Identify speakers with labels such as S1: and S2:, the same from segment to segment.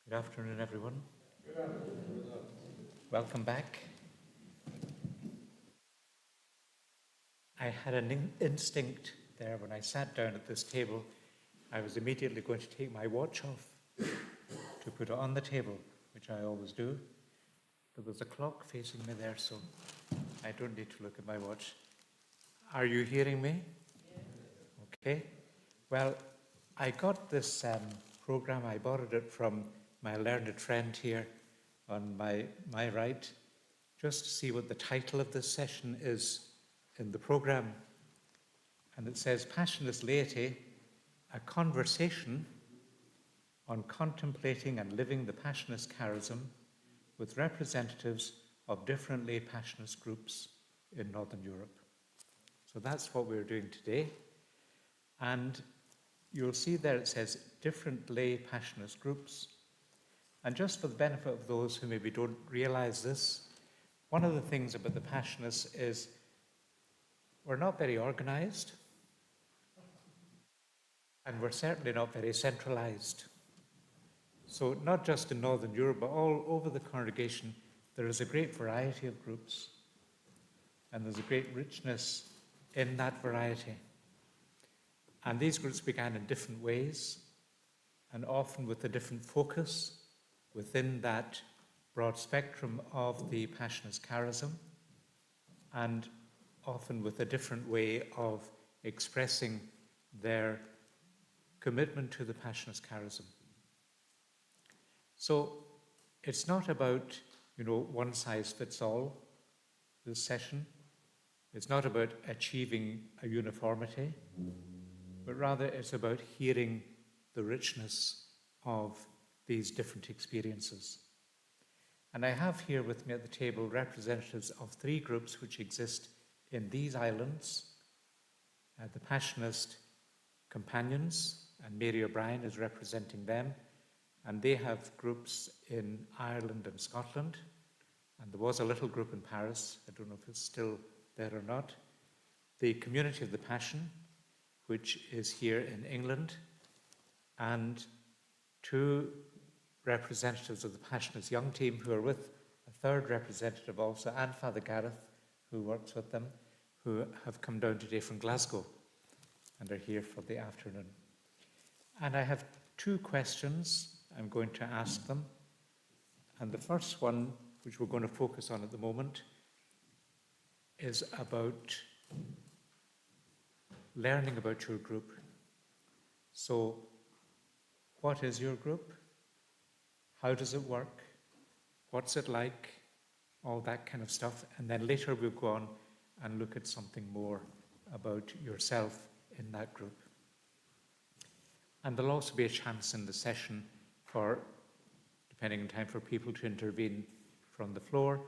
S1: Good afternoon, everyone. Welcome back. I had an instinct there when I sat down at this table. I was immediately going to take my watch off to put it on the table, which I always do. There was a clock facing me there, so I don't need to look at my watch. Are you hearing me? Okay. Well, I got this program. I borrowed it from my learned friend here on my right, just to see what the title of this session is in the program. And it says, Passionist Laity, a conversation on contemplating and living the Passionist charism with representatives of different lay Passionist groups in Northern Europe. So that's what we're doing today. And you'll see there it says different lay Passionist groups. And just for the benefit of those who maybe don't realize this, one of the things about the Passionists is we're not very organized, and we're certainly not very centralized. So not just in Northern Europe, but all over the congregation, there is a great variety of groups, and there's a great richness in that variety. And these groups began in different ways, and often with a different focus within that broad spectrum of the Passionist charism, and often with a different way of expressing their commitment to the Passionist charism. So it's not about, one size fits all, this session. It's not about achieving a uniformity, but rather it's about hearing the richness of these different experiences. And I have here with me at the table representatives of three groups which exist in these islands. The Passionist Companions, and Mary O'Brien is representing them, and they have groups in Ireland and Scotland, and there was a little group in Paris. I don't know if it's still there or not. The Community of the Passion, which is here in England, and two representatives of the Passionist Young Team who are with a third representative also, and Father Gareth, who works with them, who have come down today from Glasgow and are here for the afternoon. And I have two questions I'm going to ask them. And the first one, which we're going to focus on at the moment, is about learning about your group. So, what is your group? How does it work? What's it like? All that kind of stuff. And then later we'll go on and look at something more about yourself in that group. And there'll also be a chance in the session for, depending on time, for people to intervene from the floor.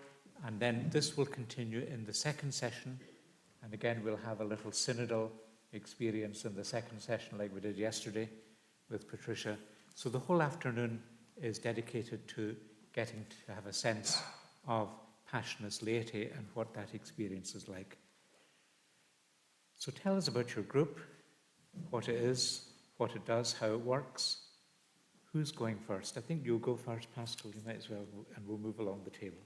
S1: And then this will continue in the second session. And again, we'll have a little synodal experience in the second session like we did yesterday with Patricia. So the whole afternoon is dedicated to getting to have a sense of Passionist laity and what that experience is like. So tell us about your group, what it is, what it does, how it works. Who's going first? I think you'll go first, Pascal. You might as well, and we'll move along the table.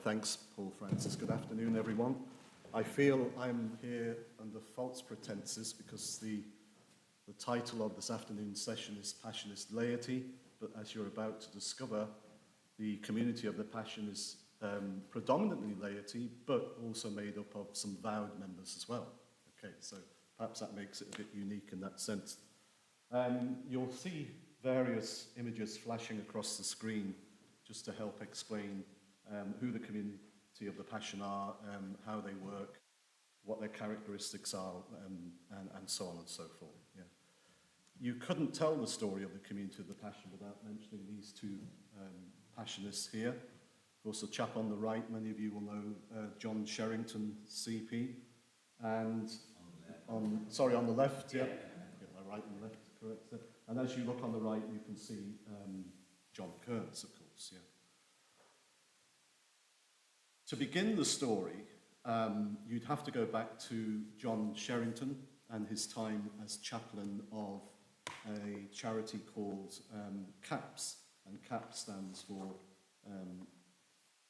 S2: Thanks, Paul Francis. Good afternoon, everyone. I feel I'm here under false pretenses because the title of this afternoon's session is Passionist Laity, but as you're about to discover, the community of the Passion is predominantly laity, but also made up of some vowed members as well. Okay, so perhaps that makes it a bit unique in that sense. You'll see various images flashing across the screen just to help explain who the community of the Passion are, how they work, what their characteristics are, and so on and so forth. Yeah. You couldn't tell the story of the community of the Passion without mentioning these two Passionists here. Of course, the chap on the right, many of you will know John Sherrington, CP, and on the left, yeah, get my right and left correct. And as you look on the right, you can see John Kearns, of course, yeah. To begin the story, you'd have to go back to John Sherrington and his time as chaplain of a charity called CAPS, and CAPS stands for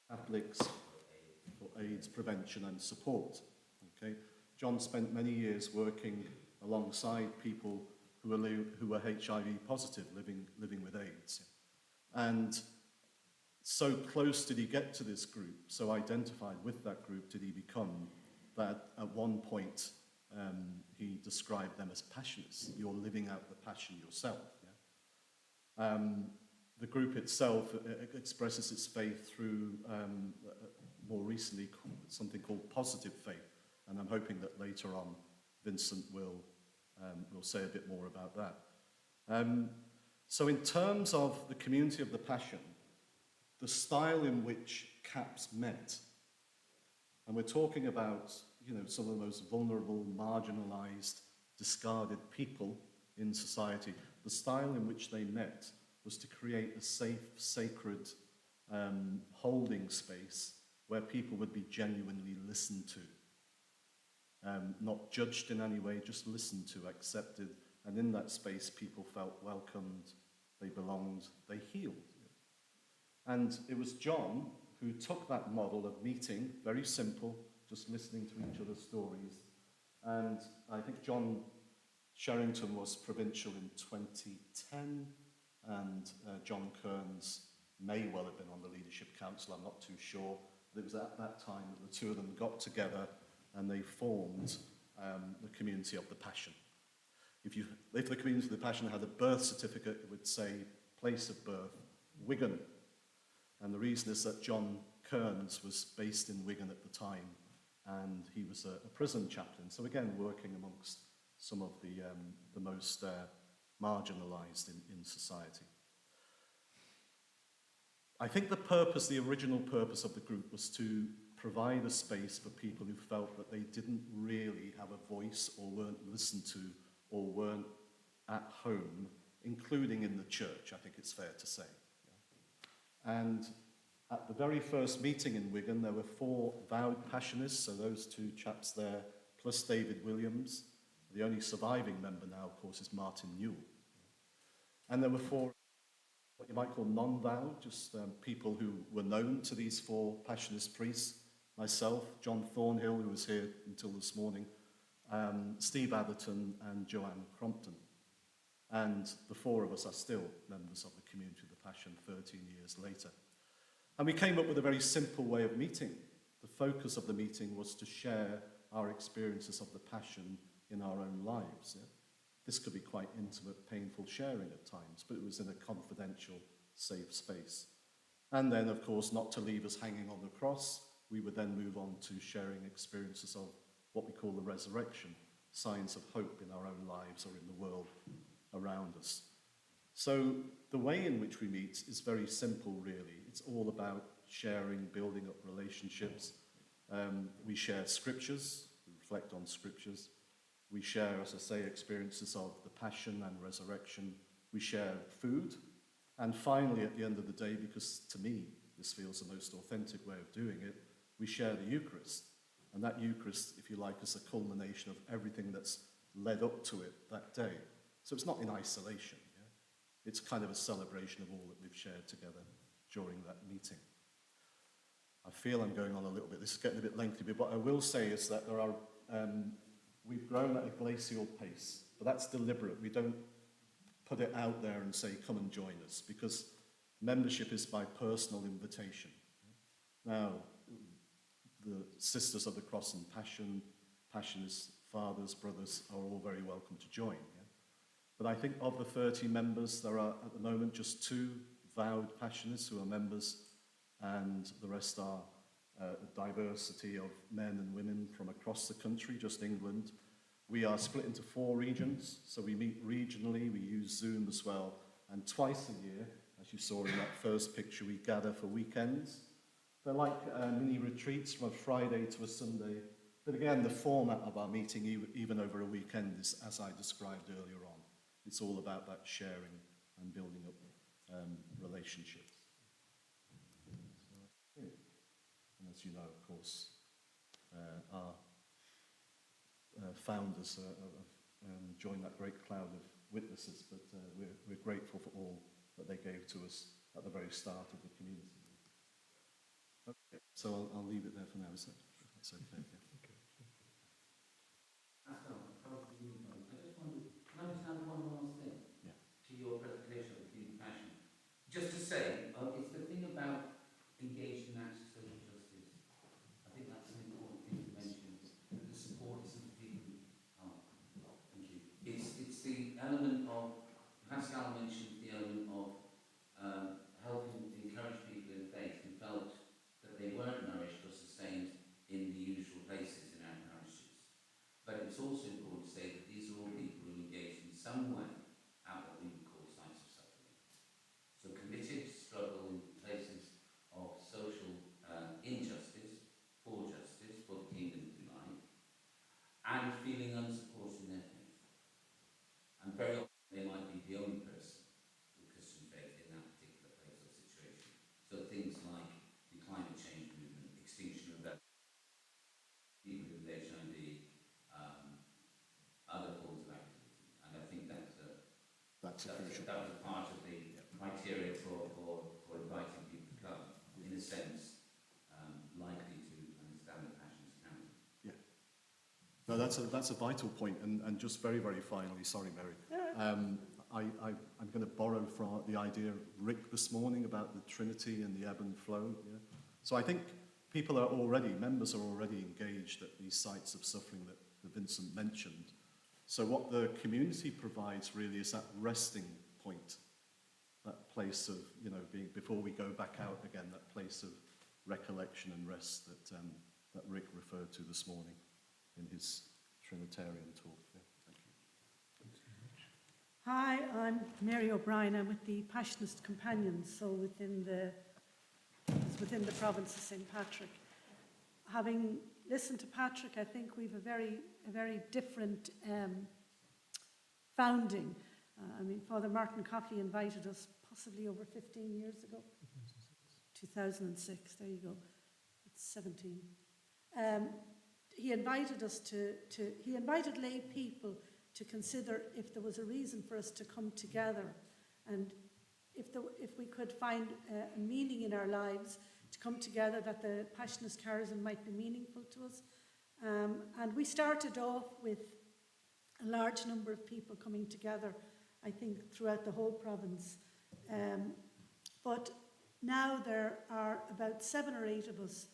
S2: Catholics for AIDS Prevention and Support. Okay, John spent many years working alongside people who were HIV positive, living with AIDS, and so close did he get to this group, so identified with that group did he become, that at one point he described them as Passionists. You're living out the passion yourself. Yeah? The group itself expresses its faith through, more recently, something called positive faith, and I'm hoping that later on Vincent will say a bit more about that. So in terms of the community of the Passion, the style in which CAPS met, and we're talking about, some of the most vulnerable, marginalized, discarded people in society, the style in which they met was to create a safe, sacred holding space where people would be genuinely listened to. Not judged in any way, just listened to, accepted, and in that space people felt welcomed, they belonged, they healed. And it was John who took that model of meeting, very simple, just listening to each other's stories. And I think John Sherrington was provincial in 2010, and John Kearns may well have been on the Leadership Council, I'm not too sure. But it was at that time that the two of them got together and they formed the Community of the Passion. If the Community of the Passion had a birth certificate, it would say place of birth, Wigan. And the reason is that John Kearns was based in Wigan at the time, and he was a prison chaplain. So again, working amongst some of the most marginalized in society. I think the original purpose of the group was to provide a space for people who felt that they didn't really have a voice or weren't listened to or weren't at home, including in the church, I think it's fair to say. And at the very first meeting in Wigan, there were 4 vowed Passionists, so those two chaps there, plus David Williams. The only surviving member now, of course, is Martin Newell. And there were 4, what you might call non-vowed, just people who were known to these 4 Passionist priests. Myself, John Thornhill, who was here until this morning, Steve Atherton, and Joanne Crompton. And the 4 of us are still members of the Community of the Passion 13 years later. And we came up with a very simple way of meeting. The focus of the meeting was to share our experiences of the Passion in our own lives. Yeah? This could be quite intimate, painful sharing at times, but it was in a confidential, safe space. And then, of course, not to leave us hanging on the cross, we would then move on to sharing experiences of what we call the resurrection, signs of hope in our own lives or in the world around us. So the way in which we meet is very simple, really. It's all about sharing, building up relationships. We share scriptures, we reflect on scriptures. We share, as I say, experiences of the passion and resurrection. We share food. And finally, at the end of the day, because to me, this feels the most authentic way of doing it, we share the Eucharist. And that Eucharist, if you like, is a culmination of everything that's led up to it that day. So it's not in isolation. Yeah? It's kind of a celebration of all that we've shared together during that meeting. I feel I'm going on a little bit. This is getting a bit lengthy, but what I will say is that there are... we've grown at a glacial pace, but that's deliberate. We don't put it out there and say, come and join us, because membership is by personal invitation. Now, the Sisters of the Cross and Passion, Passionists, fathers, brothers are all very welcome to join. Yeah? But I think of the 30 members, there are at the moment just 2 vowed Passionists who are members, and the rest are a diversity of men and women from across the country, just England. We are split into 4 regions, so we meet regionally, we use Zoom as well, and twice a year, as you saw in that first picture, we gather for weekends. They're like mini retreats from a Friday to a Sunday, but again, the format of our meeting, even over a weekend, is as I described earlier on. It's all about that sharing and building up relationships. And as you know, of course, our founders have joined that great cloud of witnesses, but we're grateful for all that they gave to us at the very start of the community. Okay, so I'll leave it there for now, is that? That's okay. Yeah.
S3: Pascal, I just wondered, can I just add one last thing to your presentation of the Passion? Just to say, it's the thing about engaged in acts of social justice. I think that's an important thing to mention. The support isn't people. Oh, thank you. It's the element of, Pascal mentioned the element of helping encourage people in faith who felt that they weren't nourished or sustained in the usual places in our parishes. But it's also important to say that these are all people who engage in some way at what we would call sites of suffering. So committed to struggle in places of social injustice, for the kingdom, if you like, and feeling unsupported in their faith. And very often they might be the only person with Christian faith in that particular place or situation. So things like the climate change movement, extinction of that, people with HIV, other forms of activity. And I think that was a part of the criteria for inviting people to come, in a sense, likely to understand the Passionist character.
S2: Yeah. No, that's a vital point, and just very, very finally, sorry, Mary. I'm going to borrow from the idea of Rick this morning about the Trinity and the ebb and flow. Yeah? So I think members are already engaged at these sites of suffering that Vincent mentioned. So what the community provides really is that resting point, that place of, being, before we go back out again, that place of recollection and rest that Rick referred to this morning in his Trinitarian talk. Yeah, thank you.
S4: Hi, I'm Mary O'Brien. I'm with the Passionist Companions, so within the province of St. Patrick. Having listened to Patrick, I think we've a very different founding. Father Martin Coffey invited us possibly over 15 years ago. 2006, there you go. It's 17. He invited us he invited lay people to consider if there was a reason for us to come together, and if we could find a meaning in our lives to come together, that the Passionist charism might be meaningful to us. And we started off with a large number of people coming together, I think, throughout the whole province. But now there are about 7 or 8 of us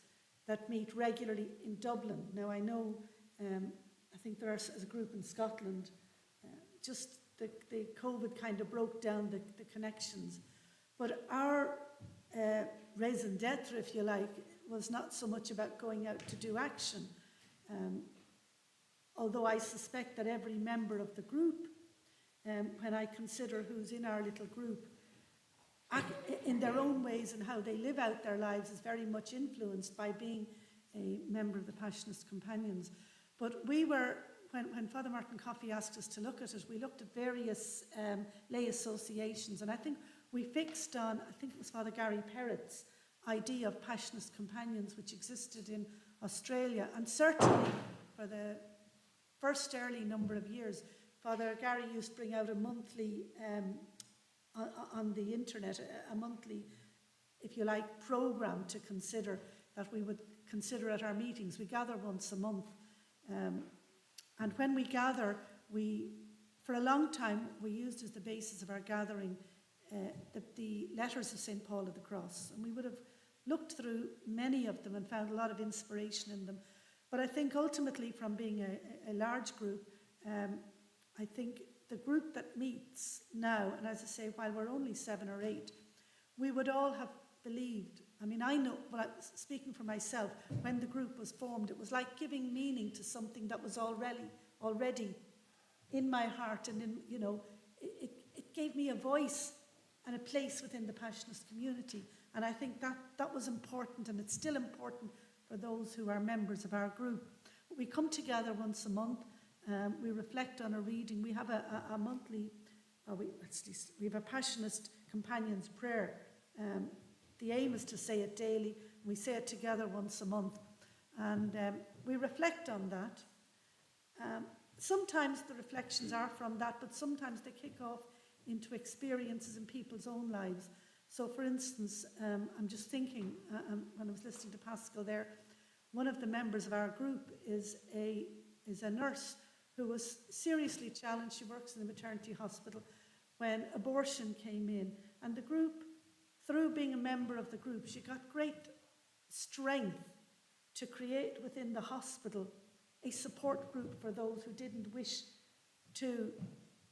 S4: that meet regularly in Dublin. Now I know, I think there are a group in Scotland. Just the COVID kind of broke down the connections. But our raison d'etre, if you like, was not so much about going out to do action. Although I suspect that every member of the group when I consider who's in our little group, in their own ways and how they live out their lives is very much influenced by being a member of the Passionist Companions. But we were, when Father Martin Coffey asked us to look at it, we looked at various lay associations, and I think we fixed on, I think it was Father Gary Perrett's idea of Passionist Companions, which existed in Australia, and certainly for the first early number of years, Father Gary used to bring out a monthly, on the internet, a monthly, if you like, program to consider, that we would consider at our meetings. We gather once a month. And when we gather, for a long time, we used as the basis of our gathering the letters of St. Paul of the Cross. And we would have looked through many of them and found a lot of inspiration in them. But I think ultimately, from being a large group, I think the group that meets now, and as I say, while we're only 7 or 8, we would all have believed. I mean, I know, well, speaking for myself, when the group was formed, it was like giving meaning to something that was already in my heart, and it gave me a voice and a place within the Passionist community. And I think that was important, and it's still important for those who are members of our group. We come together once a month. We reflect on a reading. We have a monthly, we have a Passionist Companions prayer. The aim is to say it daily. We say it together once a month. And we reflect on that. Sometimes the reflections are from that, but sometimes they kick off into experiences in people's own lives. So, for instance, I'm just thinking, when I was listening to Pascal there, one of the members of our group is a nurse who was seriously challenged. She works in a maternity hospital when abortion came in. And the group, through being a member of the group, she got great strength to create within the hospital a support group for those who didn't wish to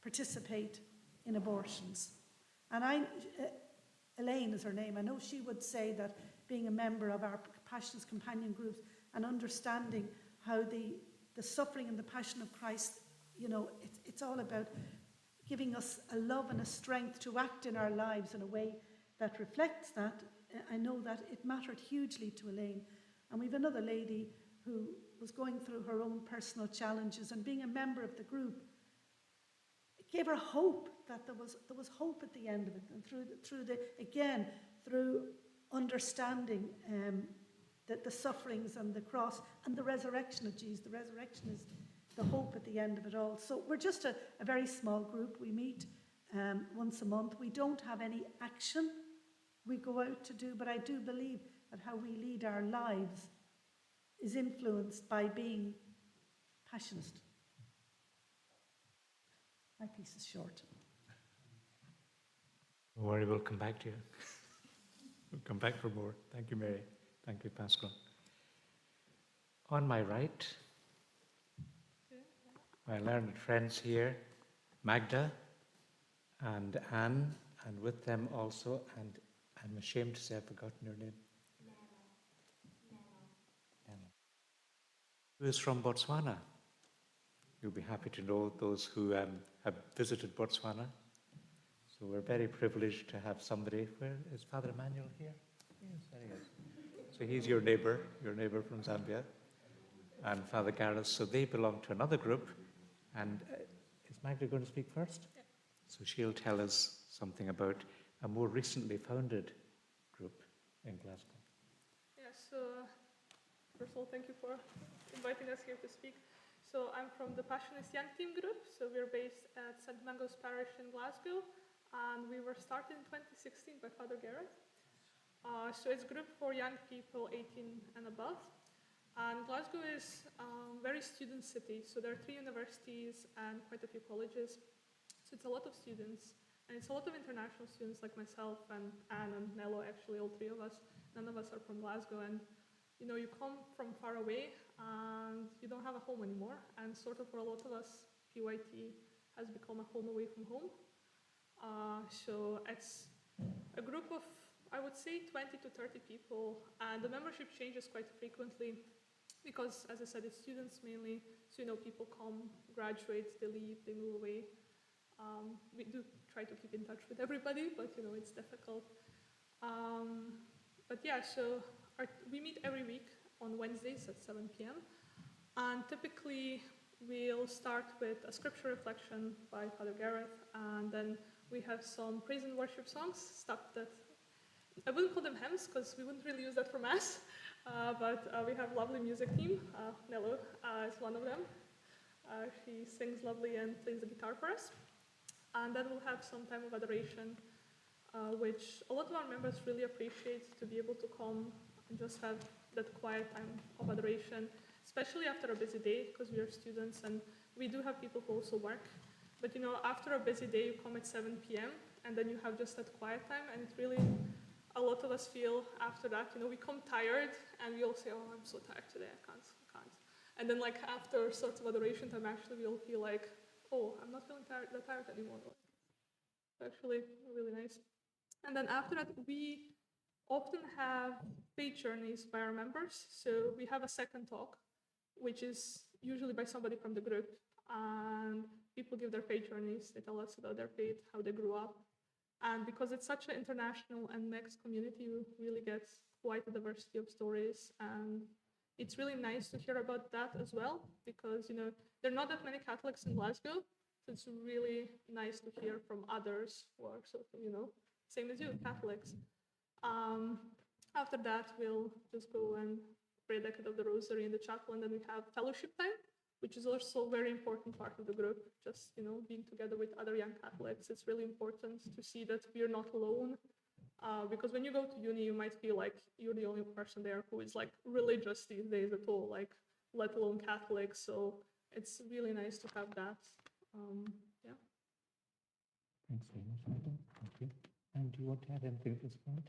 S4: participate in abortions. And Elaine is her name, I know she would say that being a member of our Passionist Companion groups and understanding how the suffering and the passion of Christ, it's all about giving us a love and a strength to act in our lives in a way that reflects that. I know that it mattered hugely to Elaine. And we have another lady who was going through her own personal challenges, and being a member of the group, it gave her hope that there was hope at the end of it. And through understanding the sufferings and the cross and the resurrection of Jesus. The resurrection is the hope at the end of it all. So we're just a very small group. We meet once a month. We don't have any action we go out to do, but I do believe that how we lead our lives is influenced by being passionist. My piece is short.
S1: Don't worry, we'll come back to you. We'll come back for more. Thank you, Mary. Thank you, Pascal. On my right, my learned friends here, Magda and Anne, and with them also, and I'm ashamed to say I've forgotten your name. Nella. Who is from Botswana? You'll be happy to know those who have visited Botswana. So we're very privileged to have somebody. Where is Father Emmanuel here? Yes, there he is. So he's your neighbour from Zambia, and Father Gareth. So they belong to another group. And is Magda going to speak first? Yeah. So she'll tell us something about a more recently founded group in Glasgow.
S5: Yes, first of all, thank you for inviting us here to speak. So I'm from the Passionist Young Team group. So we're based at St. Mungo's Parish in Glasgow, and we were started in 2016 by Father Gareth. So it's a group for young people 18 and above. And Glasgow is a very student city. So there are 3 universities and quite a few colleges. So it's a lot of students. And it's a lot of international students like myself and Anne and Nello, actually, all 3 of us. None of us are from Glasgow. And, you come from far away and you don't have a home anymore. And sort of for a lot of us, PYT has become a home away from home. So it's a group of, I would say, 20 to 30 people, and the membership changes quite frequently because, as I said, it's students mainly. So, people come, graduate, they leave, they move away. We do try to keep in touch with everybody, but it's difficult. But yeah, so we meet every week on Wednesdays at 7 p.m. And typically we'll start with a scripture reflection by Father Gareth, and then we have some praise and worship songs, stuff that I wouldn't call them hymns because we wouldn't really use that for Mass, but we have a lovely music team. Nello is one of them. She sings lovely and plays the guitar for us. And then we'll have some time of adoration, which a lot of our members really appreciate, to be able to come and just have that quiet time of adoration, especially after a busy day, because we are students and we do have people who also work. But after a busy day, you come at 7 p.m. and then you have just that quiet time, and it really, a lot of us feel after that, we come tired and we all say, oh, I'm so tired today, I can't. And then after sort of adoration time, actually we all feel like, oh, I'm not feeling that tired anymore. It's actually really nice. And then after that, we often have faith journeys by our members. So we have a second talk, which is usually by somebody from the group. And people give their faith journeys. They tell us about their faith, how they grew up. And because it's such an international and mixed community, you really get quite a diversity of stories. And it's really nice to hear about that as well, because there are not that many Catholics in Glasgow, so it's really nice to hear from others who are sort of, same as you, Catholics. After that, we'll just go and pray a decade of the Rosary in the chapel, and then we have fellowship time, which is also a very important part of the group. Just being together with other young Catholics, it's really important to see that we're not alone. Because when you go to uni, you might feel like you're the only person there who is religious these days at all, let alone Catholic. So it's really nice to have that. Yeah.
S1: Thanks very much, Madam. Thank you. And do you want to add anything at this point?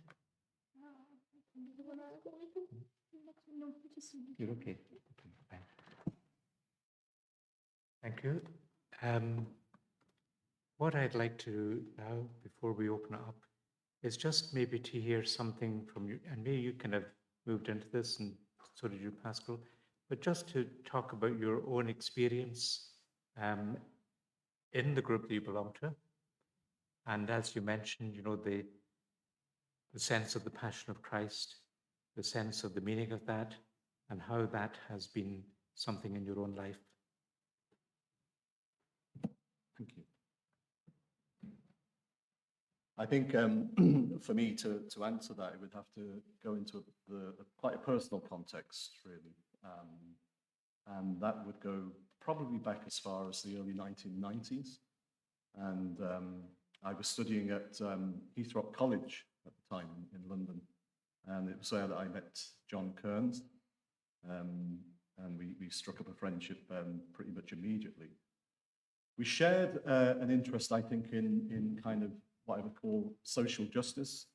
S4: No, just
S1: You're okay. Okay, fine. Thank you. What I'd like to do now, before we open it up, is just maybe to hear something from you, and maybe you kind of moved into this, and so did you, Pascal, but just to talk about your own experience in the group that you belong to. And as you mentioned, the sense of the Passion of Christ, the sense of the meaning of that, and how that has been something in your own life.
S2: Thank you. I think for me to answer that, it would have to go into quite a personal context, really. And that would go probably back as far as the early 1990s. And I was studying at Heathrow College at the time in London. And it was there that I met John Kearns. And we struck up a friendship pretty much immediately. We shared an interest, I think, in kind of what I would call social justice,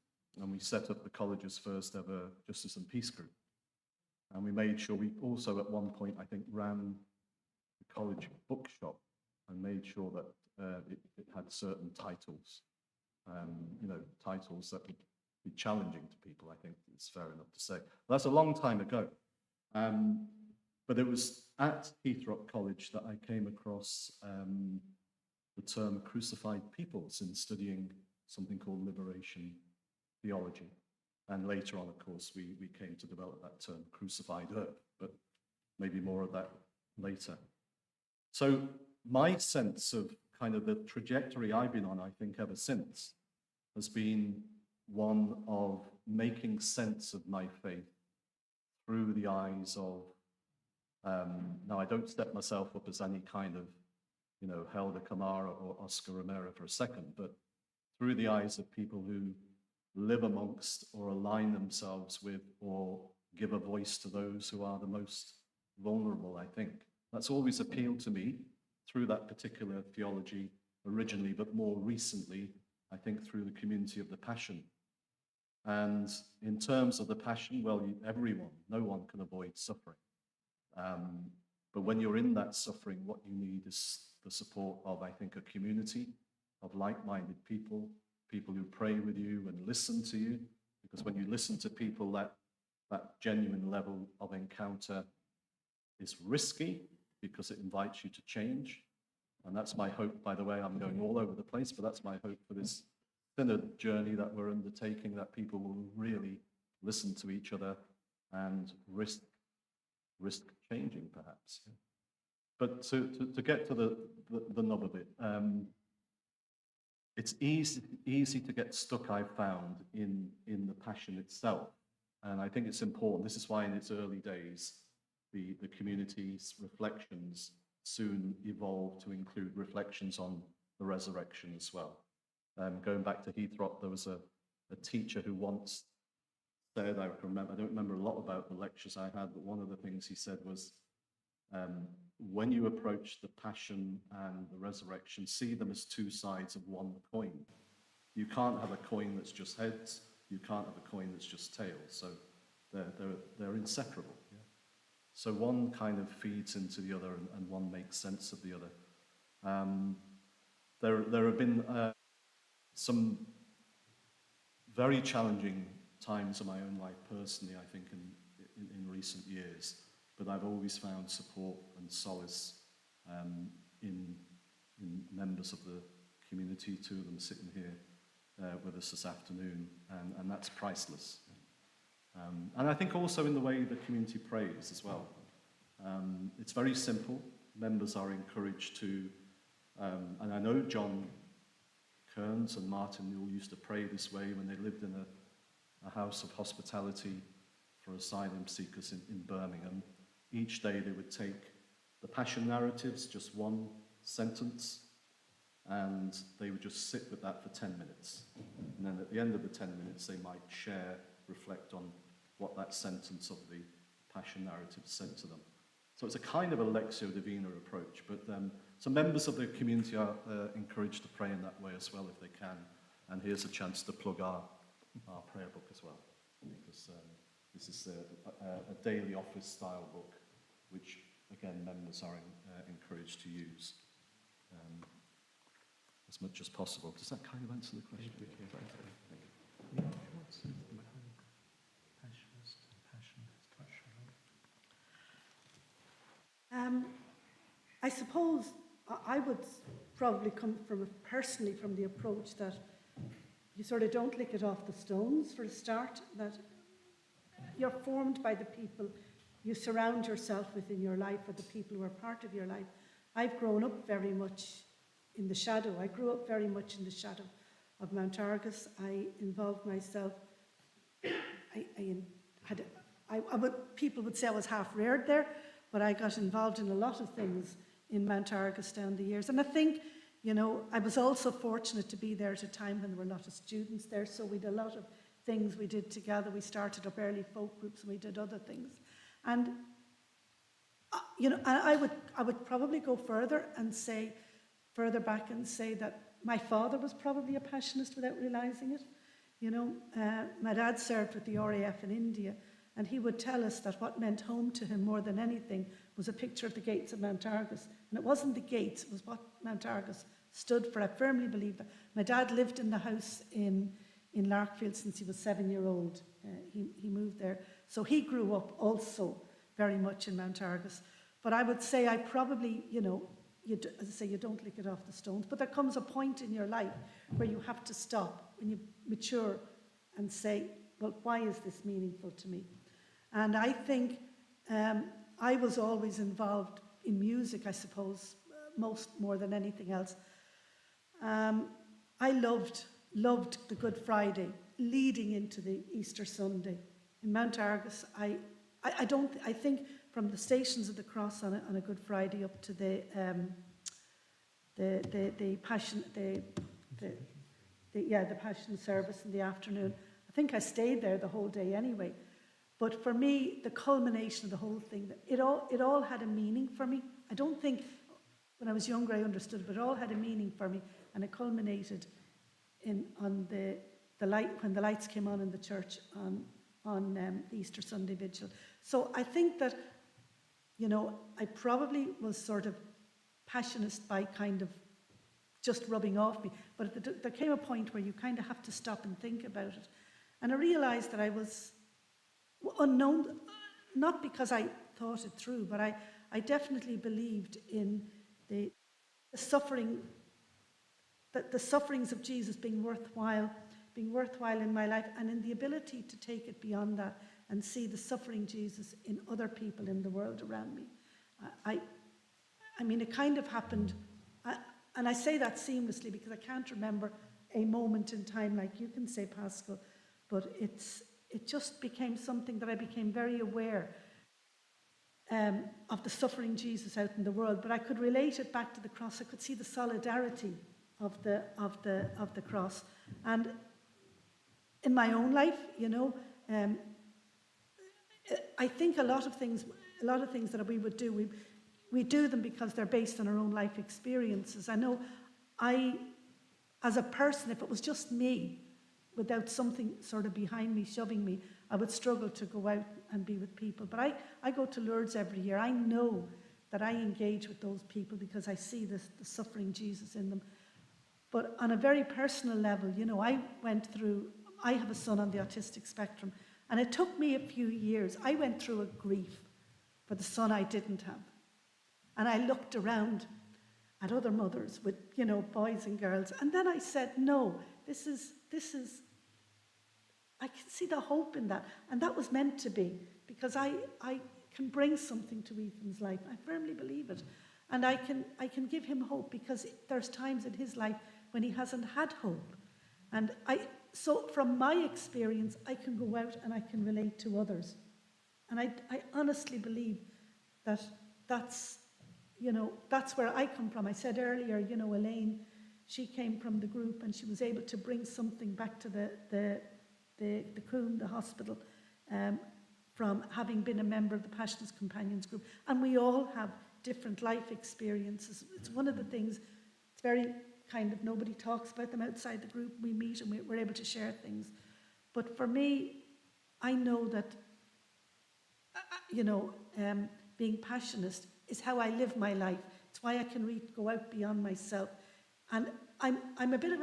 S2: and we set up the college's first ever Justice and Peace group. And we made sure we also at one point, I think, ran the college bookshop and made sure that it had certain titles, titles that would be challenging to people, I think it's fair enough to say. That's a long time ago. But it was at Heathrow College that I came across the term crucified peoples in studying something called liberation theology. And later on, of course, we came to develop that term crucified earth, but maybe more of that later. So my sense of kind of the trajectory I've been on, I think, ever since, has been one of making sense of my faith through the eyes of, now I don't step myself up as any kind of Helder Camara or Oscar Romero for a second, but through the eyes of people who live amongst or align themselves with or give a voice to those who are the most vulnerable, I think. That's always appealed to me through that particular theology originally, but more recently, I think through the community of the Passion. And in terms of the Passion, well, no one can avoid suffering. But when you're in that suffering, what you need is the support of, I think, a community of like-minded people, people who pray with you and listen to you. Because when you listen to people, that genuine level of encounter is risky because it invites you to change. And that's my hope, by the way. I'm going all over the place, but that's my hope for this synod journey that we're undertaking, that people will really listen to each other and risk changing, perhaps. But to get to the nub of it, it's easy to get stuck, I've found, in the passion itself. And I think it's important. This is why in its early days, the community's reflections soon evolved to include reflections on the resurrection as well. Going back to Heathrop, there was a teacher who once said, I don't remember a lot about the lectures I had, but one of the things he said was, when you approach the passion and the resurrection, see them as two sides of one coin. You can't have a coin that's just heads, you can't have a coin that's just tails, so they're inseparable. Yeah? So one kind of feeds into the other, and one makes sense of the other. There have been some very challenging times in my own life personally, I think, in recent years, but I've always found support and solace in members of the community, two of them sitting here with us this afternoon, and that's priceless. And I think also in the way the community prays as well. It's very simple. Members are encouraged to, and I know John Kearns and Martin all used to pray this way when they lived in a house of hospitality for asylum seekers in Birmingham. Each day they would take the Passion narratives, just one sentence, and they would just sit with that for 10 minutes. And then at the end of the 10 minutes, they might share, reflect on what that sentence of the Passion narrative said to them. So it's a kind of a Lectio Divina approach, but so members of the community are encouraged to pray in that way as well if they can. And here's a chance to plug our prayer book as well, because this is a daily office style book, which again members are encouraged to use as much as possible. Does that kind of answer the question?
S4: I suppose I would probably come personally from the approach that you sort of don't lick it off the stones for a start, that you're formed by the people you surround yourself with in your life, or the people who are part of your life. I've grown up very much in the shadow. I grew up very much in the shadow of Mount Argus. I involved myself. People would say I was half reared there, but I got involved in a lot of things in Mount Argus down the years. And I think, I was also fortunate to be there at a time when there were a lot of students there, so we did a lot of things we did together. We started up early folk groups, and we did other things. And, I would probably go further back and say that my father was probably a Passionist without realising it. My dad served with the RAF in India, and he would tell us that what meant home to him more than anything was a picture of the gates of Mount Argus. And it wasn't the gates, it was what Mount Argus stood for. I firmly believe that. My dad lived in the house in Larkfield since he was 7-year-old. He moved there. So he grew up also very much in Mount Argus. But I would say I probably, as I say, you don't lick it off the stones. But there comes a point in your life where you have to stop, when you mature, and say, well, why is this meaningful to me? And I think I was always involved in music, I suppose, more than anything else. I loved the Good Friday leading into the Easter Sunday. In Mount Argus, I think from the Stations of the Cross on a Good Friday up to the Passion, the Passion service in the afternoon, I think I stayed there the whole day anyway. But for me, the culmination of the whole thing, it all had a meaning for me. I don't think when I was younger I understood it, but it all had a meaning for me, and it culminated on the light, when the lights came on in the church on the Easter Sunday Vigil. So I think that, I probably was sort of Passionist by kind of just rubbing off me. But there came a point where you kind of have to stop and think about it. And I realised that I was unknown, not because I thought it through, but I definitely believed in the suffering, the sufferings of Jesus being worthwhile in my life, and in the ability to take it beyond that and see the suffering Jesus in other people in the world around me. I mean, it kind of happened, and I say that seamlessly because I can't remember a moment in time like you can say, Pascal, but it just became something that I became very aware of the suffering Jesus out in the world. But I could relate it back to the cross. I could see the solidarity of the cross, and in my own life, you know, I think a lot of things that we would do, we do them because they're based on our own life experiences. I know as a person, if it was just me, without something sort of behind me, shoving me, I would struggle to go out and be with people. But I go to Lourdes every year. I know that I engage with those people because I see the suffering Jesus in them. But on a very personal level, you know, I have a son on the autistic spectrum, and it took me a few years. I went through a grief for the son I didn't have. And I looked around at other mothers with, you know, boys and girls. And then I said, no, this is, I can see the hope in that. And that was meant to be, because I can bring something to Ethan's life. I firmly believe it. And I can give him hope, because there's times in his life when he hasn't had hope. And so from my experience, I can go out and I can relate to others. And I honestly believe that that's where I come from. I said earlier, you know, Elaine, she came from the group and she was able to bring something back to the Coombe, the hospital, from having been a member of the Passionist Companions group. And we all have different life experiences. It's one of the things, it's very kind of, nobody talks about them outside the group. We meet and we're able to share things. But for me, I know that, being Passionist is how I live my life. It's why I can go out beyond myself. And I'm a bit of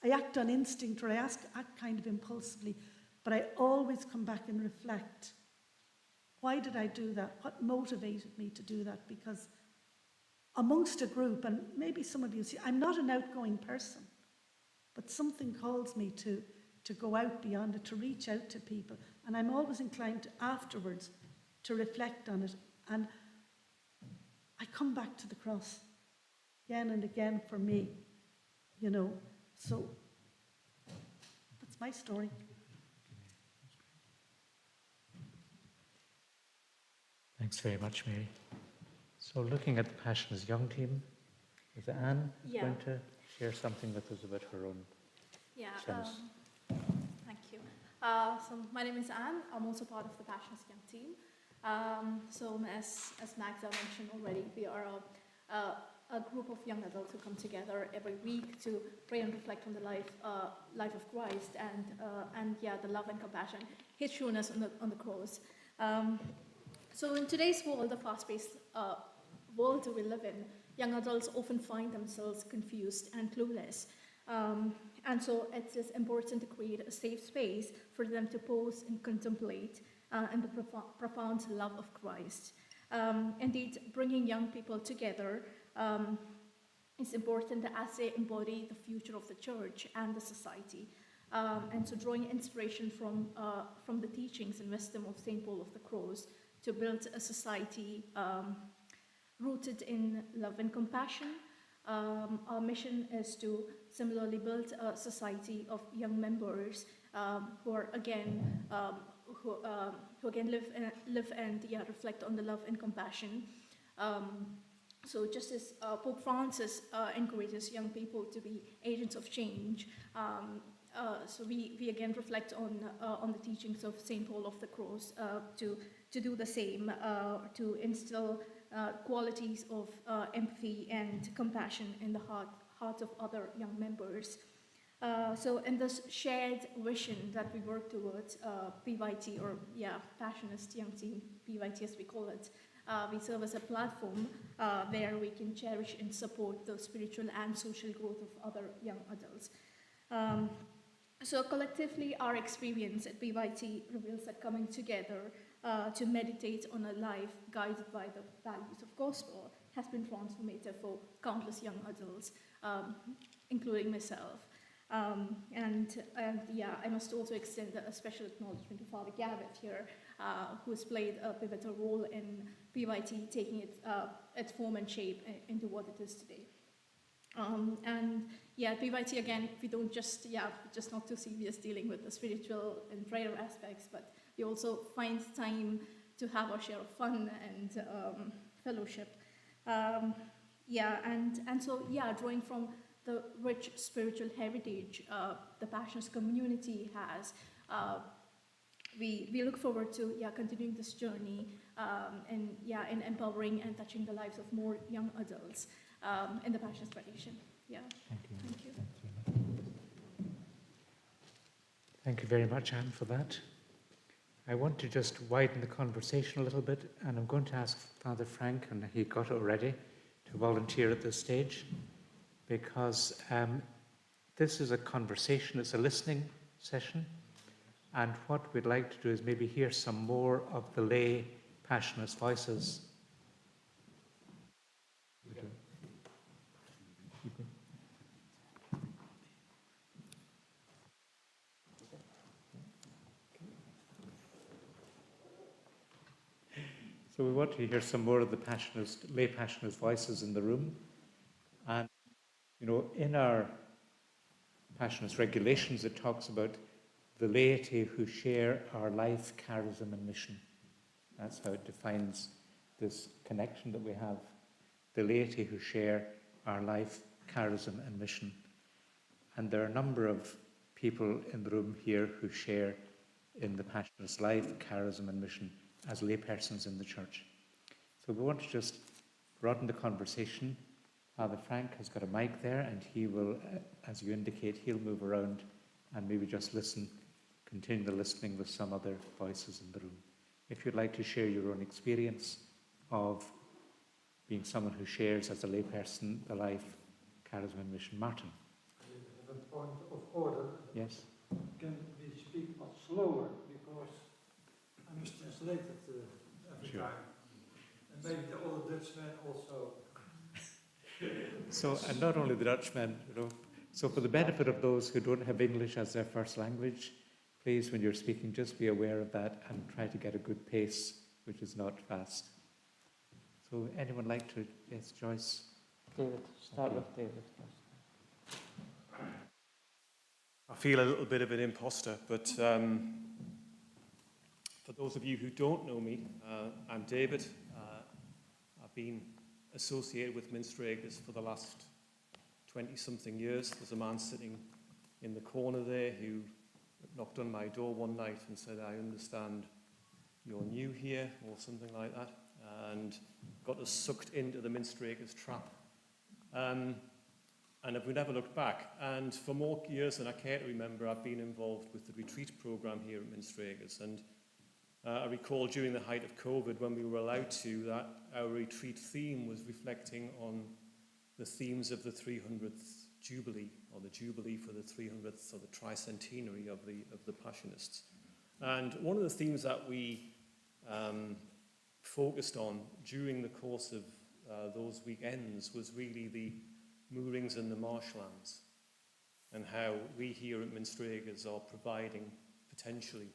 S4: I act on instinct, or I act kind of impulsively, but I always come back and reflect. Why did I do that? What motivated me to do that? Because amongst a group, and maybe some of you see, I'm not an outgoing person, but something calls me to go out beyond it, to reach out to people. And I'm always inclined to, afterwards, to reflect on it. And I come back to the cross again and again for me, you know. So that's my story.
S1: Thanks very much, Mary. So looking at the Passionist Young Team, is Anne going to share something with us about her own sense?
S6: Thank you. So my name is Anne. I'm also part of the Passionist Young Team. So as Magda mentioned already, we are a group of young adults who come together every week to pray and reflect on the life of Christ and the love and compassion He's shown us on the cross. So in today's world, the fast-paced world we live in, young adults often find themselves confused and clueless. And so it is important to create a safe space for them to pause and contemplate in the profound love of Christ. Indeed, bringing young people together is important as they embody the future of the church and the society. And so drawing inspiration from the teachings and wisdom of St. Paul of the Cross to build a society rooted in love and compassion. Our mission is to similarly build a society of young members who again live and reflect on the love and compassion. So just as Pope Francis encourages young people to be agents of change, so we again reflect on the teachings of St. Paul of the Cross to do the same, to instill qualities of empathy and compassion in the heart of other young members. So in this shared vision that we work towards, PYT, or Passionist Young Team, PYT as we call it, we serve as a platform where we can cherish and support the spiritual and social growth of other young adults. So collectively, our experience at PYT reveals that coming together to meditate on a life guided by the values of gospel has been transformative for countless young adults, including myself. Yeah, I must also extend a special acknowledgement to Father Gavitt here, who has played a pivotal role in PYT taking its form and shape into what it is today. And yeah, PYT again, we don't just not too serious dealing with the spiritual and prayer aspects, but we also find time to have our share of fun and fellowship. Drawing from the rich spiritual heritage the Passionist community has, we look forward to continuing this journey in empowering and touching the lives of more young adults in the Passionist tradition. Yeah.
S1: Thank you.
S6: Thank you.
S1: Thank you very much, Anne, for that. I want to just widen the conversation a little bit, and I'm going to ask Father Frank, and he got it already, to volunteer at this stage, because this is a conversation, it's a listening session, and what we'd like to do is maybe hear some more of the lay Passionist voices. So we want to hear some more of the lay Passionist voices in the room. And, you know, in our Passionist regulations, it talks about the laity who share our life, charism, and mission. That's how it defines this connection that we have. The laity who share our life, charism, and mission. And there are a number of people in the room here who share in the Passionist life, charism, and mission as laypersons in the church. So we want to just broaden the conversation. Father Frank has got a mic there, and he will, as you indicate, he'll move around and maybe just listen, continue the listening with some other voices in the room. If you'd like to share your own experience of being someone who shares as a layperson the life, charism, and mission. Martin.
S7: I have a point of order.
S1: Yes.
S7: Can we speak much slower, because I must translate it every
S1: Sure.
S7: time. And maybe the other Dutchmen also.
S1: So, and not only the Dutchmen, you know, so for the benefit of those who don't have English as their first language, please, when you're speaking, just be aware of that and try to get a good pace, which is not fast. So, anyone like to? Yes, Joyce.
S8: David, start with David first.
S9: I feel a little bit of an imposter, but for those of you who don't know me, I'm David. I've been associated with Minstregers for the last 20-something years. There's a man sitting in the corner there who knocked on my door one night and said, "I understand you're new here," or something like that, and got us sucked into the Minstregers trap. And we never looked back. And for more years than I care to remember, I've been involved with the retreat program here at Minstregers. And I recall during the height of COVID, when we were allowed to, that our retreat theme was reflecting on the themes of the 300th Jubilee, or the Jubilee for the 300th, or the tricentenary of the Passionists. And one of the themes that we focused on during the course of those weekends was really the moorings in the marshlands, and how we here at Minstregers are providing potentially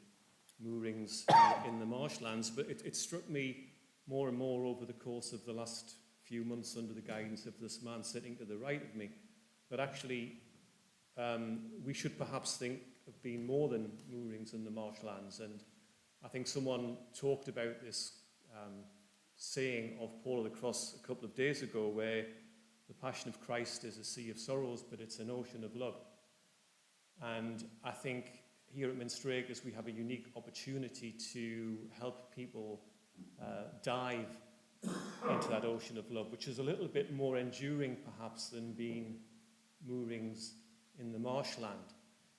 S9: moorings in the marshlands. But it struck me more and more over the course of the last few months, under the guidance of this man sitting to the right of me, that actually we should perhaps think of being more than moorings in the marshlands. And I think someone talked about this saying of Paul of the Cross a couple of days ago, where the Passion of Christ is a sea of sorrows, but it's an ocean of love. And I think here at Minstregers we have a unique opportunity to help people dive into that ocean of love, which is a little bit more enduring perhaps than being moorings in the marshland.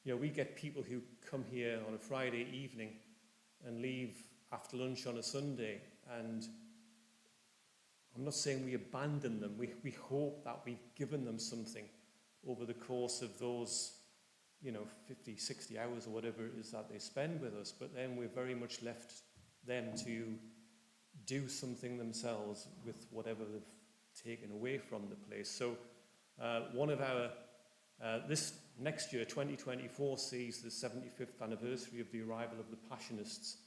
S9: You know, we get people who come here on a Friday evening and leave after lunch on a Sunday, and I'm not saying we abandon them. We hope that we've given them something over the course of those, 50, 60 hours or whatever it is that they spend with us. But then we're very much left them to do something themselves with whatever they've taken away from the place. So one of our, this next year, 2024, sees the 75th anniversary of the arrival of the Passionists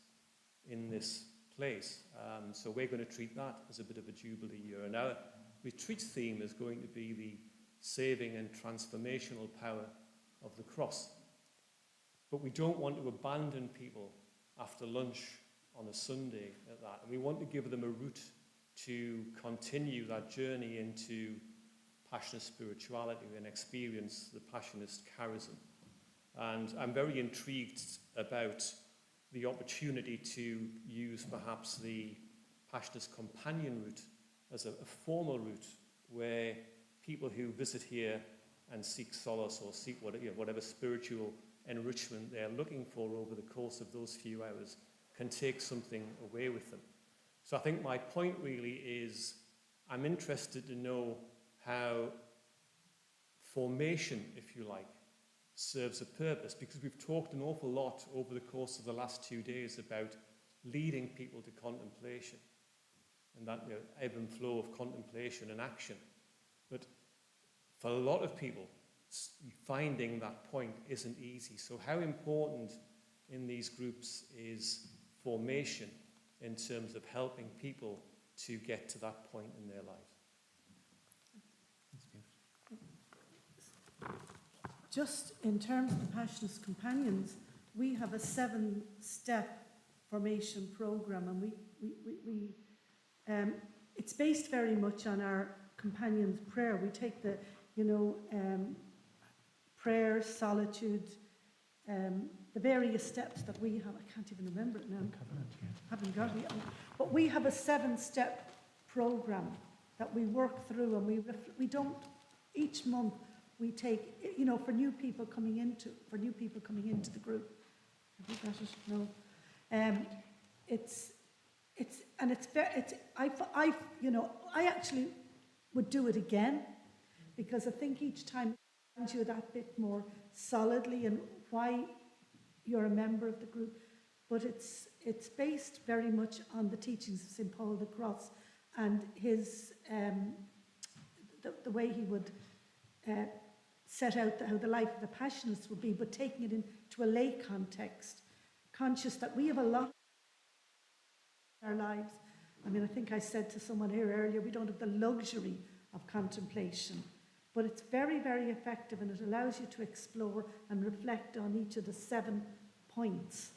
S9: in this place. So we're going to treat that as a bit of a jubilee year. And our retreat theme is going to be the saving and transformational power of the cross. But we don't want to abandon people after lunch on a Sunday at that. And we want to give them a route to continue that journey into Passionist spirituality and experience the Passionist charism. And I'm very intrigued about the opportunity to use perhaps the Passionist companion route as a formal route where people who visit here and seek solace or seek whatever spiritual enrichment they're looking for over the course of those few hours can take something away with them. So I think my point really is I'm interested to know how formation, if you like, serves a purpose, because we've talked an awful lot over the course of the last 2 days about leading people to contemplation and that ebb and flow of contemplation and action. But for a lot of people, finding that point isn't easy. So how important in these groups is formation in terms of helping people to get to that point in their lives?
S4: Just in terms of the Passionist Companions, we have a 7-step formation program, and it's based very much on our Companions prayer. We take the, prayer, solitude, the various steps that we have. I can't even remember it now. Haven't got it yet. But we have a 7-step program that we work through, and we don't, each month we take, for new people coming into the group. Have you got it? No. I actually would do it again, because I think each time you that bit more solidly and why you're a member of the group. But it's based very much on the teachings of St. Paul the Cross and his the way he would set out how the life of the Passionists would be, but taking it into a lay context, conscious that we have a lot in our lives. I mean, I think I said to someone here earlier, we don't have the luxury of contemplation, but it's very, very effective, and it allows you to explore and reflect on each of the 7 points.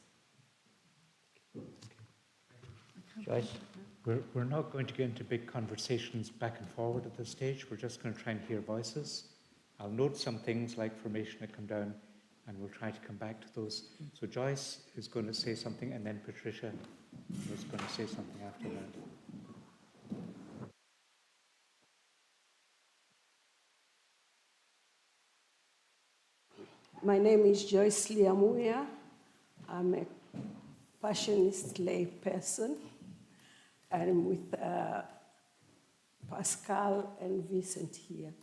S8: Joyce?
S1: We're not going to get into big conversations back and forward at this stage. We're just going to try and hear voices. I'll note some things like formation that come down, and we'll try to come back to those. So Joyce is going to say something, and then Patricia is going to say something after that.
S10: My name is Joyce Liamuya. I'm a Passionist lay person. I'm with Pascal and Vincent here.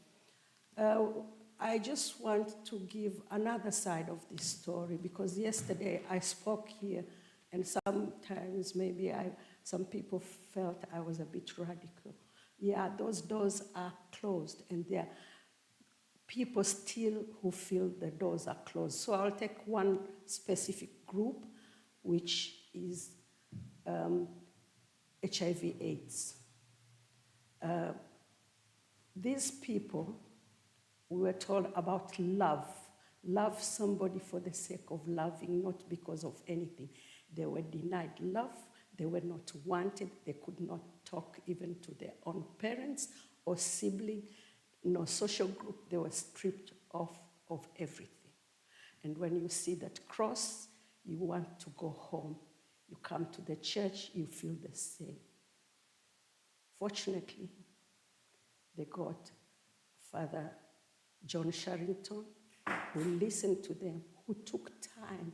S10: I just want to give another side of this story, because yesterday I spoke here, and sometimes maybe some people felt I was a bit radical. Yeah, those doors are closed, and there are people still who feel the doors are closed. So I'll take one specific group, which is HIV/AIDS. These people, we were told about love. Love somebody for the sake of loving, not because of anything. They were denied love. They were not wanted. They could not talk even to their own parents or sibling, no social group. They were stripped off of everything. And when you see that cross, you want to go home. You come to the church, you feel the same. Fortunately, they got Father John Sharrington, who listened to them, who took time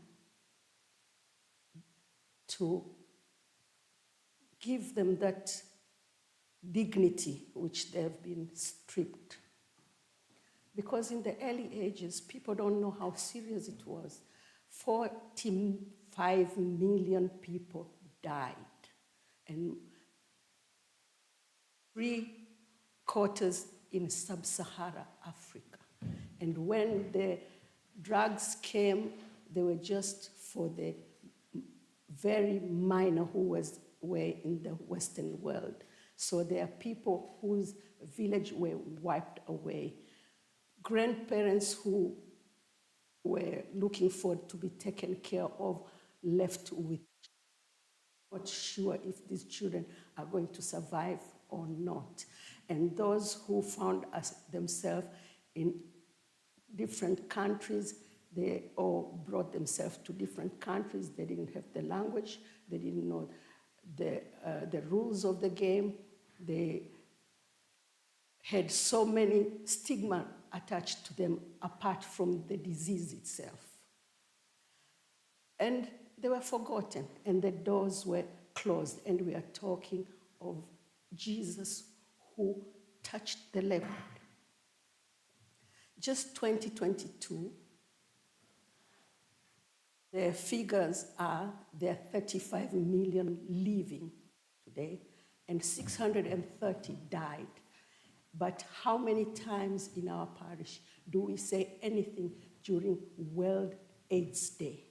S10: to give them that dignity which they have been stripped. Because in the early ages, people don't know how serious it was. 45 million people died. And 3 quarters in sub-Sahara Africa. And when the drugs came, they were just for the very minor who were in the Western world. So there are people whose village were wiped away. Grandparents who were looking for to be taken care of left with not sure if these children are going to survive or not. And those who found themselves in different countries, they all brought themselves to different countries. They didn't have the language. They didn't know the rules of the game. They had so many stigma attached to them apart from the disease itself. And they were forgotten, and the doors were closed. And we are talking of Jesus who touched the leper. Just 2022, the figures are there are 35 million living today, and 630 died. But how many times in our parish do we say anything during World AIDS Day?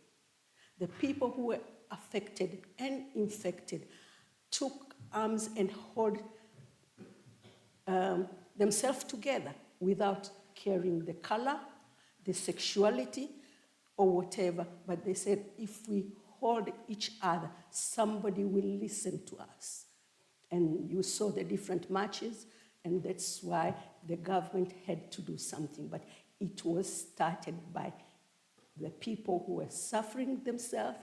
S10: The people who were affected and infected took arms and held themselves together without caring the color, the sexuality, or whatever. But they said, if we hold each other, somebody will listen to us. And you saw the different marches, and that's why the government had to do something. But it was started by the people who were suffering themselves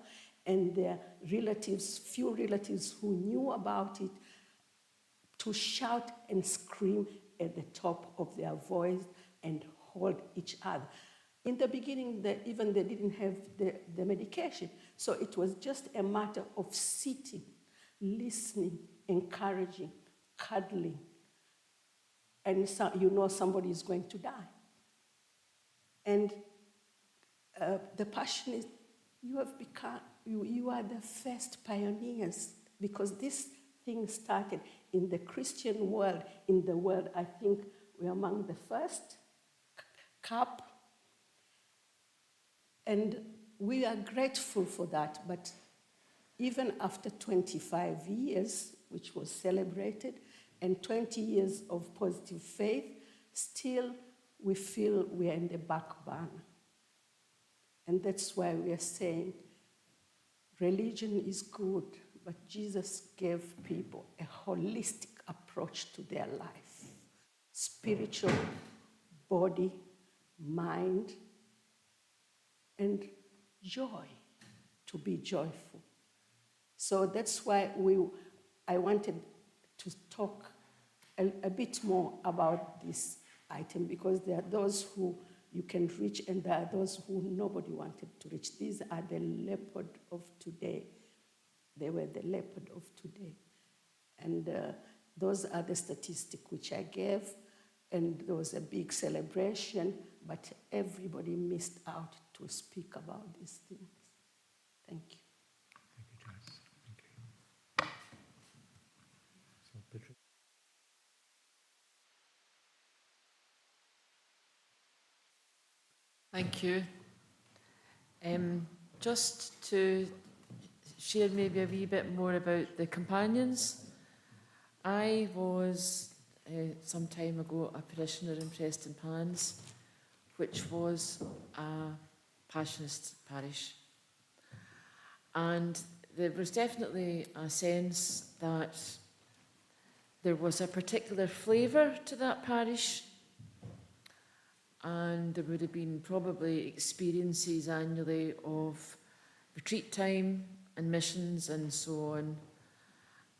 S10: and their relatives, few relatives who knew about it, to shout and scream at the top of their voice and hold each other. In the beginning, even they didn't have the medication. So it was just a matter of sitting, listening, encouraging, cuddling. And so you know somebody is going to die. And the Passionists, you have become, you are the first pioneers, because this thing started in the Christian world. In the world, I think we're among the first cup. And we are grateful for that. But even after 25 years, which was celebrated, and 20 years of positive faith, still we feel we are in the back burner. And that's why we are saying religion is good, but Jesus gave people a holistic approach to their life. Spiritual, body, mind, and joy, to be joyful. So that's why I wanted to talk a bit more about this item, because there are those who you can reach and there are those who nobody wanted to reach. These are the leopard of today. They were the leopard of today. And those are the statistics which I gave, and there was a big celebration, but everybody missed out to speak about these things. Thank you.
S1: Thank you, Jess. Thank you. So, Patricia.
S8: Thank you. Just to share maybe a wee bit more about the companions. I was, some time ago, a parishioner in Preston Pans, which was a Passionist parish. And there was definitely a sense that there was a particular flavour to that parish, and there would have been probably experiences annually of retreat time and missions and so on.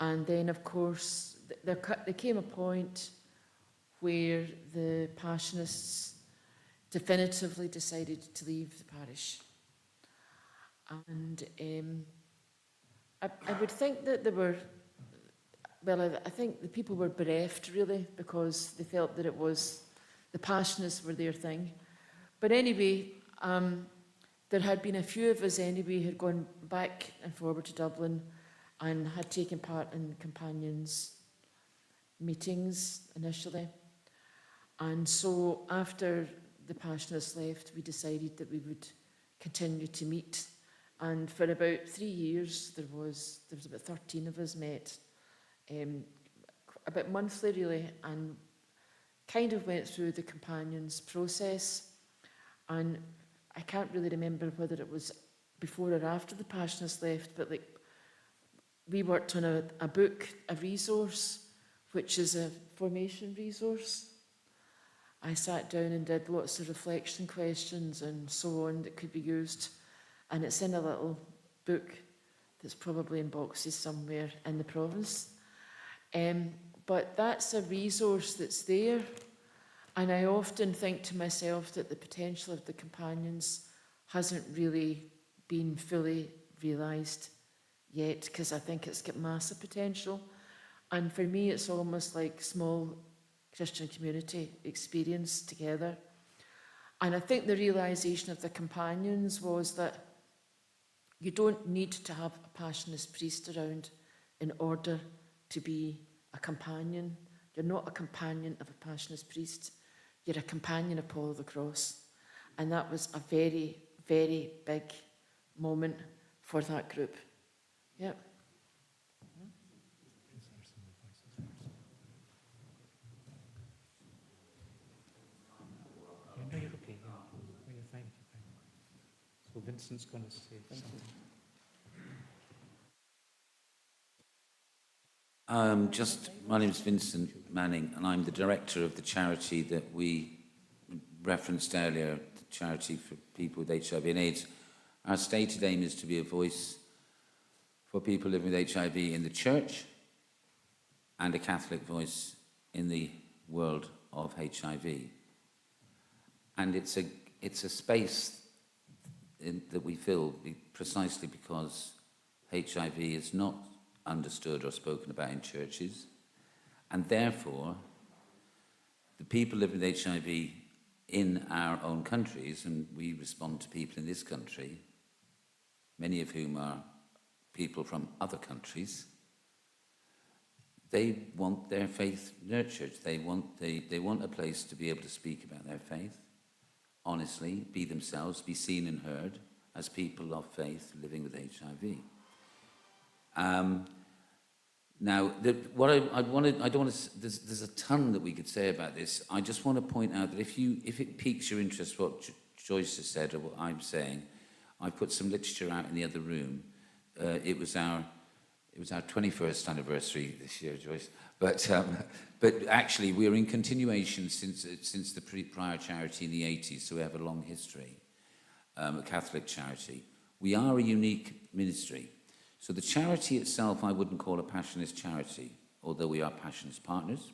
S8: And then, of course, there came a point where the Passionists definitively decided to leave the parish. And I would think that they were, well, I think the people were bereft, really, because they felt that it was, the Passionists were their thing. But anyway, there had been a few of us anyway who had gone back and forward to Dublin and had taken part in Companions meetings initially. And so after the Passionists left, we decided that we would continue to meet. And for about 3 years, there was about 13 of us met, about monthly really, and kind of went through the companions process. And I can't really remember whether it was before or after the Passionists left, but like we worked on a book, a resource, which is a formation resource. I sat down and did lots of reflection questions and so on that could be used. And it's in a little book that's probably in boxes somewhere in the province. But that's a resource that's there. And I often think to myself that the potential of the companions hasn't really been fully realised yet, because I think it's got massive potential. And for me, it's almost like small Christian community experience together. And I think the realisation of the companions was that you don't need to have a Passionist priest around in order to be a companion. You're not a companion of a Passionist priest. You're a companion of Paul of the Cross. And that was a very, very big moment for that group. Yep.
S1: No, you're okay. Yeah. No, you're fine. You're fine. So Vincent's going to say something.
S11: My name is Vincent Manning, and I'm the director of the charity that we referenced earlier, the charity for people with HIV and AIDS. Our stated aim is to be a voice for people living with HIV in the church and a Catholic voice in the world of HIV. And it's a space that we fill precisely because HIV is not understood or spoken about in churches, and therefore the people living with HIV in our own countries, and we respond to people in this country, many of whom are people from other countries, they want their faith nurtured. They want a place to be able to speak about their faith honestly, be themselves, be seen and heard as people of faith living with HIV. Now, there's a ton that we could say about this. I just want to point out that if it piques your interest, what Joyce has said or what I'm saying, I put some literature out in the other room. It was our 21st anniversary this year, Joyce. But actually, we're in continuation since the prior charity in the 80s, so we have a long history, a Catholic charity. We are a unique ministry. So the charity itself, I wouldn't call a Passionist charity, although we are Passionist partners.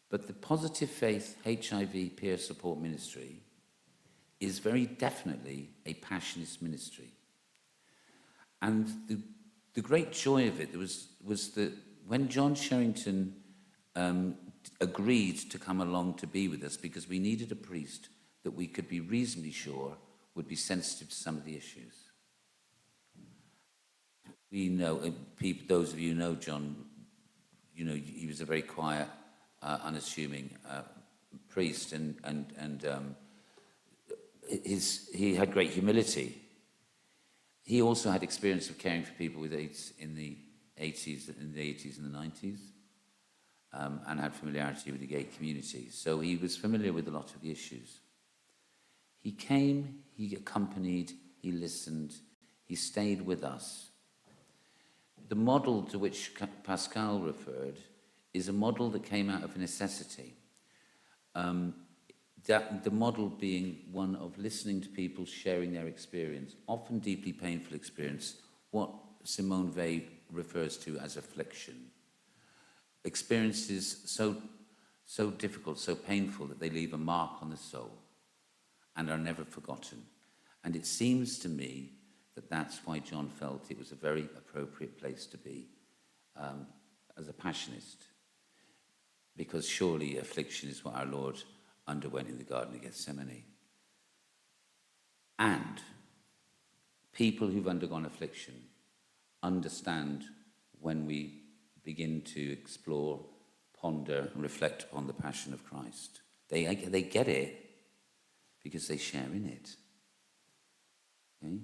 S11: But the Positive Faith HIV peer support ministry is very definitely a Passionist ministry. And the great joy of it was that when John Sherrington agreed to come along to be with us, because we needed a priest that we could be reasonably sure would be sensitive to some of the issues. We know, those of you who know John, you know, he was a very quiet, unassuming priest, and he had great humility. He also had experience of caring for people with AIDS in the 80s and the 90s, and had familiarity with the gay community. So he was familiar with a lot of the issues. He came, he accompanied, he listened, he stayed with us. The model to which Pascal referred is a model that came out of necessity. The model being one of listening to people sharing their experience, often deeply painful experience, what Simone Weil refers to as affliction. Experiences so difficult, so painful that they leave a mark on the soul and are never forgotten. And it seems to me that that's why John felt it was a very appropriate place to be as a Passionist, because surely affliction is what our Lord underwent in the Garden of Gethsemane. And people who've undergone affliction understand when we begin to explore ponder and reflect upon the passion of Christ. They get it because they share in it. Okay?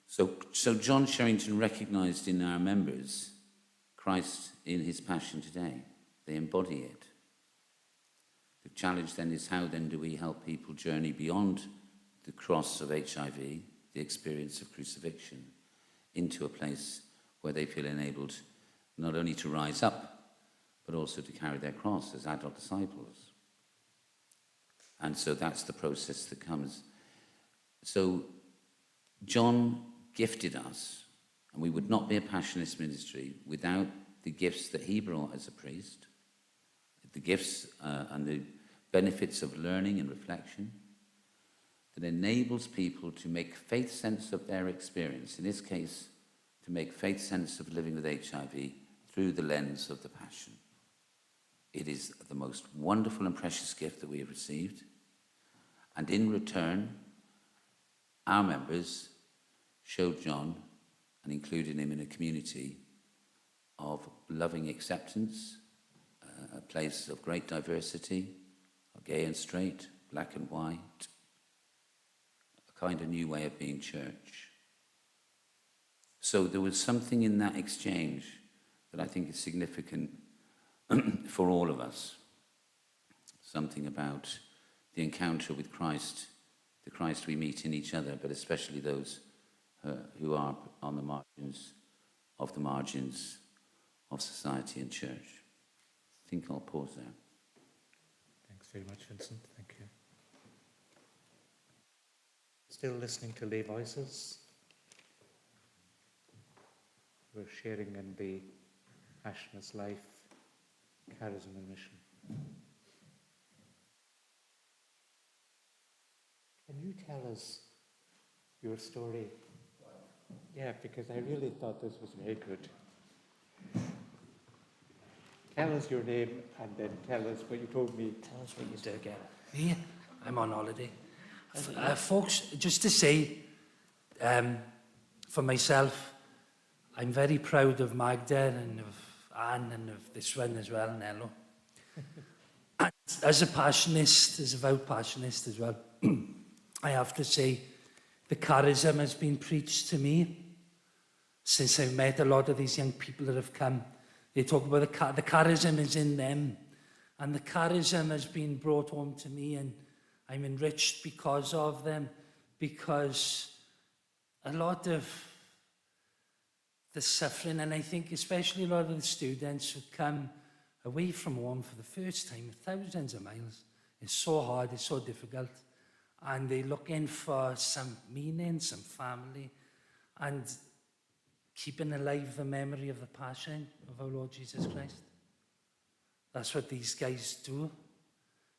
S11: So John Sherrington recognised in our members Christ in his passion today. They embody it. The challenge then is, how then do we help people journey beyond the cross of HIV, the experience of crucifixion, into a place where they feel enabled not only to rise up, but also to carry their cross as adult disciples. And so that's the process that comes. So John gifted us, and we would not be a Passionist ministry without the gifts that he brought as a priest, the gifts and the benefits of learning and reflection that enables people to make faith sense of their experience, in this case, to make faith sense of living with HIV through the lens of the Passion. It is the most wonderful and precious gift that we have received, and in return, our members showed John and included him in a community of loving acceptance, a place of great diversity, of gay and straight, black and white, a kind of new way of being church. So there was something in that exchange that I think is significant for all of us. Something about the encounter with Christ, the Christ we meet in each other, but especially those who are on the margins of society and church. I think I'll pause there.
S1: Thanks very much, Vincent. Thank you. Still listening to lay voices. We're sharing in the Passionist life, charism and mission. Can you tell us your story? Yeah, because I really thought this was very good. Tell us your name and then tell us what you told me.
S12: Tell us what you do again. Me? I'm on holiday. Folks, just to say, for myself, I'm very proud of Magda and of Anne and of this one as well, Nello. And as a Passionist, as a vow Passionist as well, I have to say the charism has been preached to me since I've met a lot of these young people that have come. They talk about the charism is in them, and the charism has been brought home to me, and I'm enriched because of them, because a lot of the suffering, and I think especially a lot of the students who come away from home for the first time, thousands of miles, it's so hard, it's so difficult, and they're looking for some meaning, some family, and keeping alive the memory of the passion of our Lord Jesus Christ. That's what these guys do.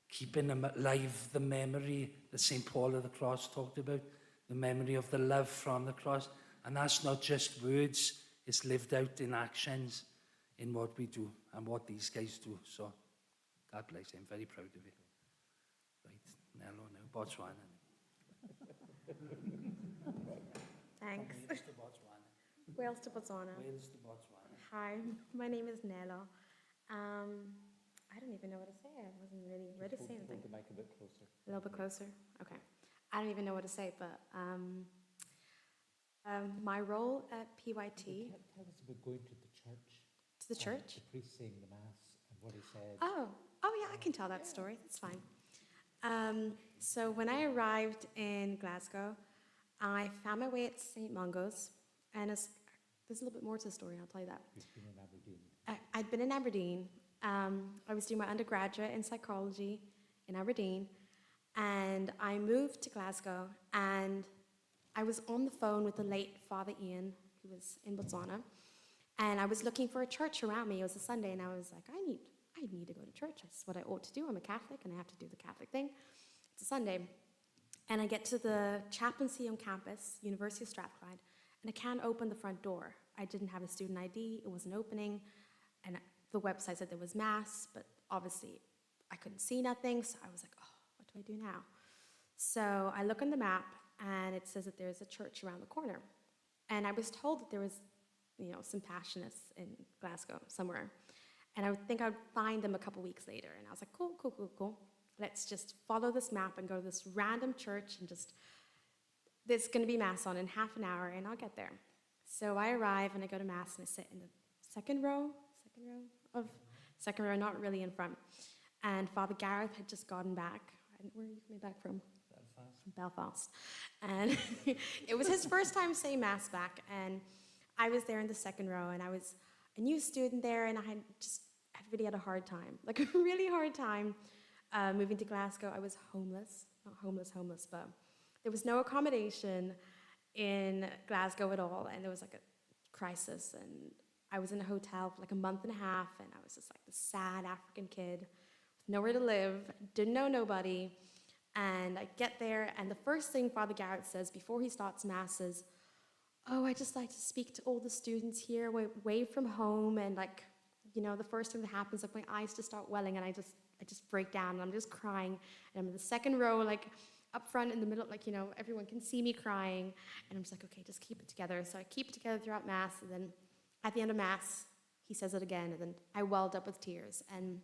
S12: Keeping alive the memory that St. Paul of the Cross talked about, the memory of the love from the cross. And that's not just words, it's lived out in actions in what we do and what these guys do. So, God bless you. I'm very proud of it. Right, Nello now, Botswana.
S13: Thanks.
S12: From Wales to Botswana.
S13: Wales to Botswana.
S12: Wales to Botswana.
S13: Hi, my name is Nella. I don't even know what to say. I wasn't really ready to say anything.
S1: Hold the mic a bit closer.
S13: A little bit closer? Okay. I don't even know what to say, but my role at PYT...
S1: Tell us about going to the church.
S13: To the church?
S1: The priest saying the Mass and what he said.
S13: Oh yeah, I can tell that story. That's fine. So when I arrived in Glasgow, I found my way at St. Mungo's, and there's a little bit more to the story, I'll tell you that.
S1: You've been in Aberdeen.
S13: I'd been in Aberdeen. I was doing my undergraduate in psychology in Aberdeen, and I moved to Glasgow, and I was on the phone with the late Father Ian, who was in Botswana, and I was looking for a church around me. It was a Sunday, and I was like, I need to go to church. That's what I ought to do. I'm a Catholic, and I have to do the Catholic thing. It's a Sunday. And I get to the chaplaincy on campus, University of Strathclyde, and I can't open the front door. I didn't have a student ID. It wasn't opening, and the website said there was Mass, but obviously I couldn't see nothing, so I was like, oh, what do I do now? So I look on the map, and it says that there's a church around the corner. And I was told that there was, some Passionists in Glasgow somewhere. And I would think I'd find them a couple weeks later. And I was like, cool, cool, cool, cool. Let's just follow this map and go to this random church and just, there's going to be Mass on in half an hour and I'll get there. So I arrive and I go to Mass and I sit in the second row, not really in front. And Father Gareth had just gotten back. Where are you coming back from? Belfast. And it was his first time saying Mass back. And I was there in the second row and I was a new student there and I really had a hard time, like a really hard time moving to Glasgow. I was homeless, not homeless, but there was no accommodation in Glasgow at all. And there was like a crisis and I was in a hotel for like a month and a half and I was just like this sad African kid with nowhere to live, didn't know nobody. And I get there and the first thing Father Garrett says before he starts Mass is, oh, I just like to speak to all the students here away from home. And like, you know, the first thing that happens, like my eyes just start welling and I just break down and I'm just crying. And I'm in the second row, like up front in the middle, like, you know, everyone can see me crying. And I'm just like, okay, just keep it together. So I keep it together throughout Mass. And then at the end of Mass, he says it again. And then I welled up with tears. And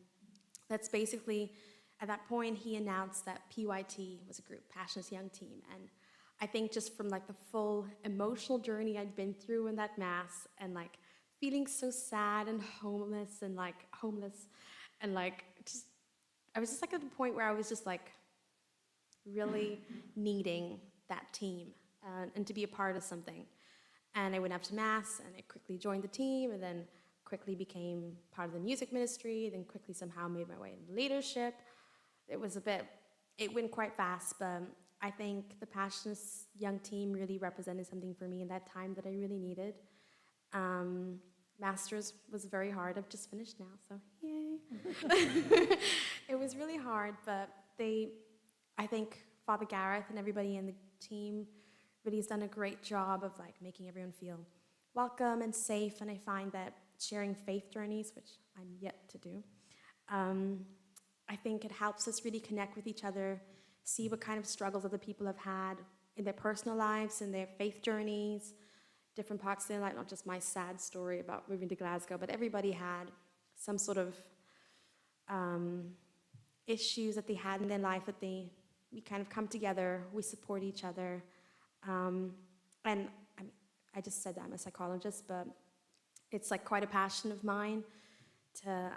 S13: that's basically, at that point, he announced that PYT was a group, Passionist Young Team. And I think just from like the full emotional journey I'd been through in that Mass and like feeling so sad and homeless and like just, I was just like at the point where I was just like really needing that team and to be a part of something. And I went up to Mass and I quickly joined the team and then quickly became part of the music ministry, then quickly somehow made my way into leadership. It went quite fast, but I think the Passionist Young Team really represented something for me in that time that I really needed. Masters was very hard. I've just finished now, so yay. It was really hard, but I think Father Gareth and everybody in the team really has done a great job of like making everyone feel welcome and safe, and I find that sharing faith journeys, which I'm yet to do, I think it helps us really connect with each other, see what kind of struggles other people have had in their personal lives, in their faith journeys, different parts of their life, not just my sad story about moving to Glasgow, but everybody had some sort of issues that they had in their life that we kind of come together, we support each other. And I just said that I'm a psychologist, but it's like quite a passion of mine to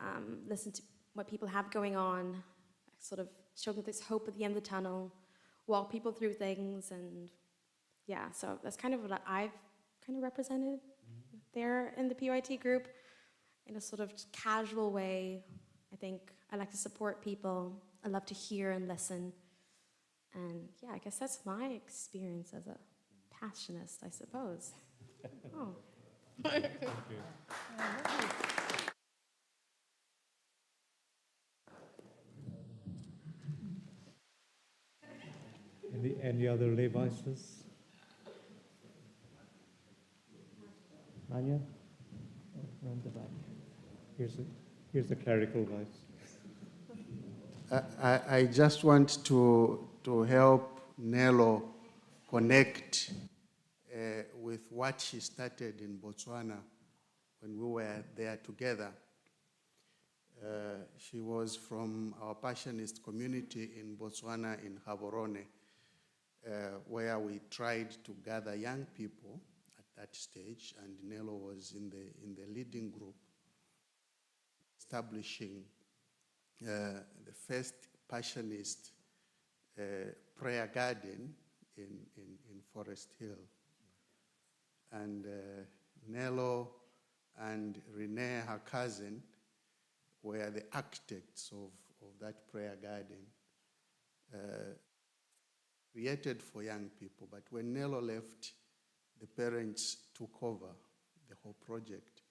S13: listen to what people have going on, sort of show that there's hope at the end of the tunnel, walk people through things, and yeah, so that's kind of what I've kind of represented there in the PYT group in a sort of casual way. I think I like to support people. I love to hear and listen. And yeah, I guess that's my experience as a passionist, I suppose. Oh.
S1: Any other lay voices? Anya? Around the back. Here's the clerical voice.
S14: I just want to help Nelo connect with what she started in Botswana when we were there together. She was from our Passionist community in Botswana in Gaborone, where we tried to gather young people at that stage, and Nelo was in the leading group, establishing the first Passionist prayer garden in Forest Hill. And Nelo and Renee, her cousin, were the architects of that prayer garden, created for young people. But when Nelo left, the parents took over the whole project.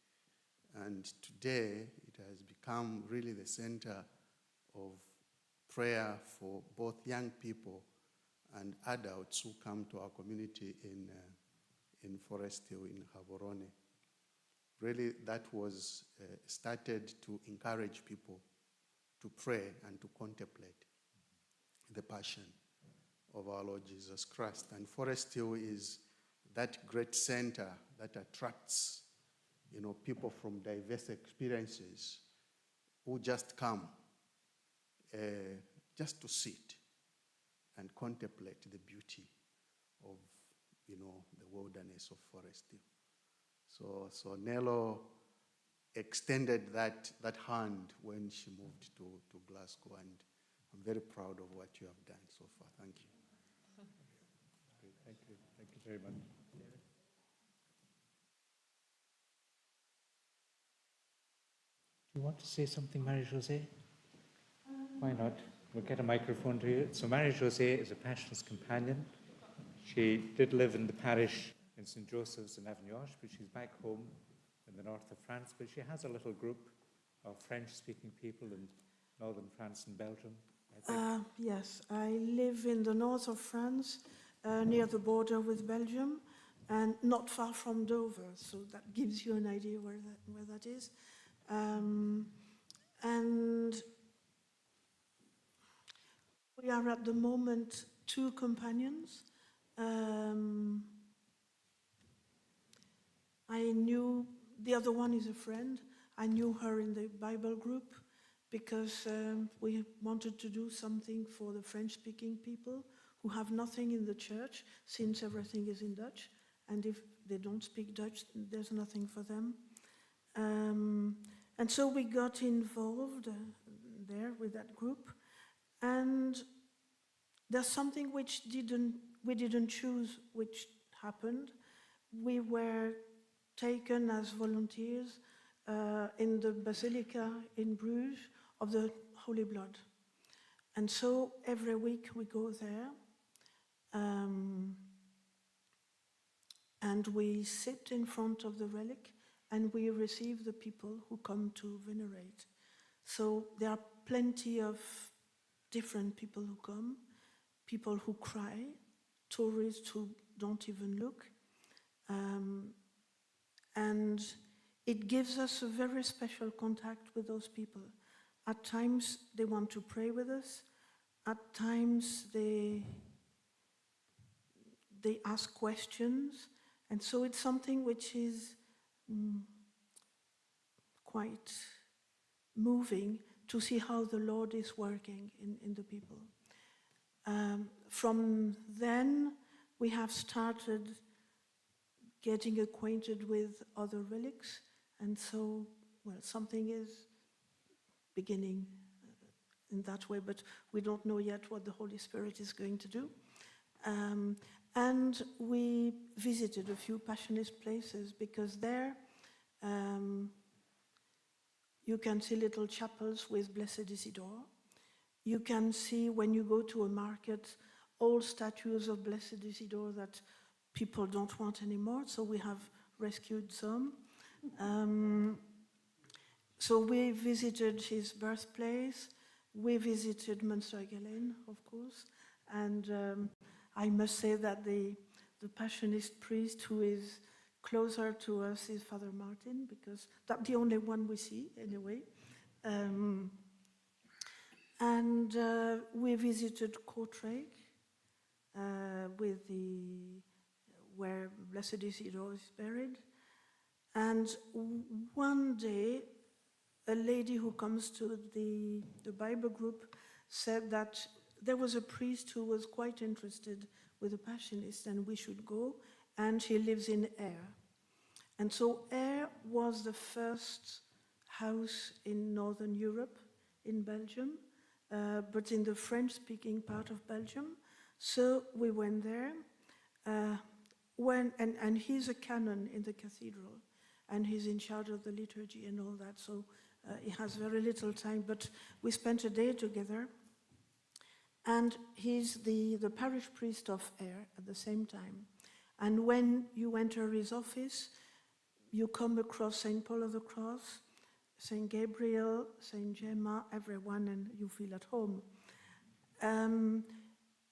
S14: And today, it has become really the center of prayer for both young people and adults who come to our community in Forest Hill in Gaborone. Really, that was started to encourage people to pray and to contemplate the passion of our Lord Jesus Christ. And Forest Hill is that great center that attracts, people from diverse experiences who just come just to sit and contemplate the beauty of, the wilderness of Forest Hill. So Nello extended that hand when she moved to Glasgow, and I'm very proud of what you have done so far. Thank you.
S1: Great, thank you. Thank you very much. Do you want to say something, Marie-José? Why not? We'll get a microphone to you. So Marie-José is a Passionist companion. She did live in the parish in St. Joseph's in Avignon, but she's back home in the north of France. But she has a little group of French-speaking people in northern France and Belgium, I think.
S15: Yes, I live in the north of France, near the border with Belgium, and not far from Dover, so that gives you an idea where that is. And we are at the moment 2 companions. I knew, the other one is a friend. I knew her in the Bible group because we wanted to do something for the French-speaking people who have nothing in the church since everything is in Dutch. And if they don't speak Dutch, there's nothing for them. And so we got involved there with that group. And there's something which we didn't choose, which happened. We were taken as volunteers in the Basilica in Bruges of the Holy Blood. And so every week we go there and we sit in front of the relic and we receive the people who come to venerate. So there are plenty of different people who come, people who cry, tourists who don't even look. And it gives us a very special contact with those people. At times they want to pray with us. At times they ask questions. And so it's something which is quite moving to see how the Lord is working in the people. From then, we have started getting acquainted with other relics, and so, something is beginning in that way, but we don't know yet what the Holy Spirit is going to do. And we visited a few Passionist places because there you can see little chapels with Blessed Isidore. You can see, when you go to a market, old statues of Blessed Isidore that people don't want anymore, so we have rescued some. So we visited his birthplace. We visited Münster-Geleen, of course, and I must say that the Passionist priest who is closer to us is Father Martin, because that's the only one we see anyway. And we visited Kortrijk, where Blessed Isidore is buried. And one day, a lady who comes to the Bible group said that there was a priest who was quite interested with the Passionists and we should go, and he lives in Aire. And so Aire was the first house in Northern Europe, in Belgium, but in the French-speaking part of Belgium. So we went there, and he's a canon in the cathedral, and he's in charge of the liturgy and all that, so he has very little time, but we spent a day together, and he's the parish priest of Aire at the same time. And when you enter his office, you come across St. Paul of the Cross, St. Gabriel, St. Gemma, everyone, and you feel at home.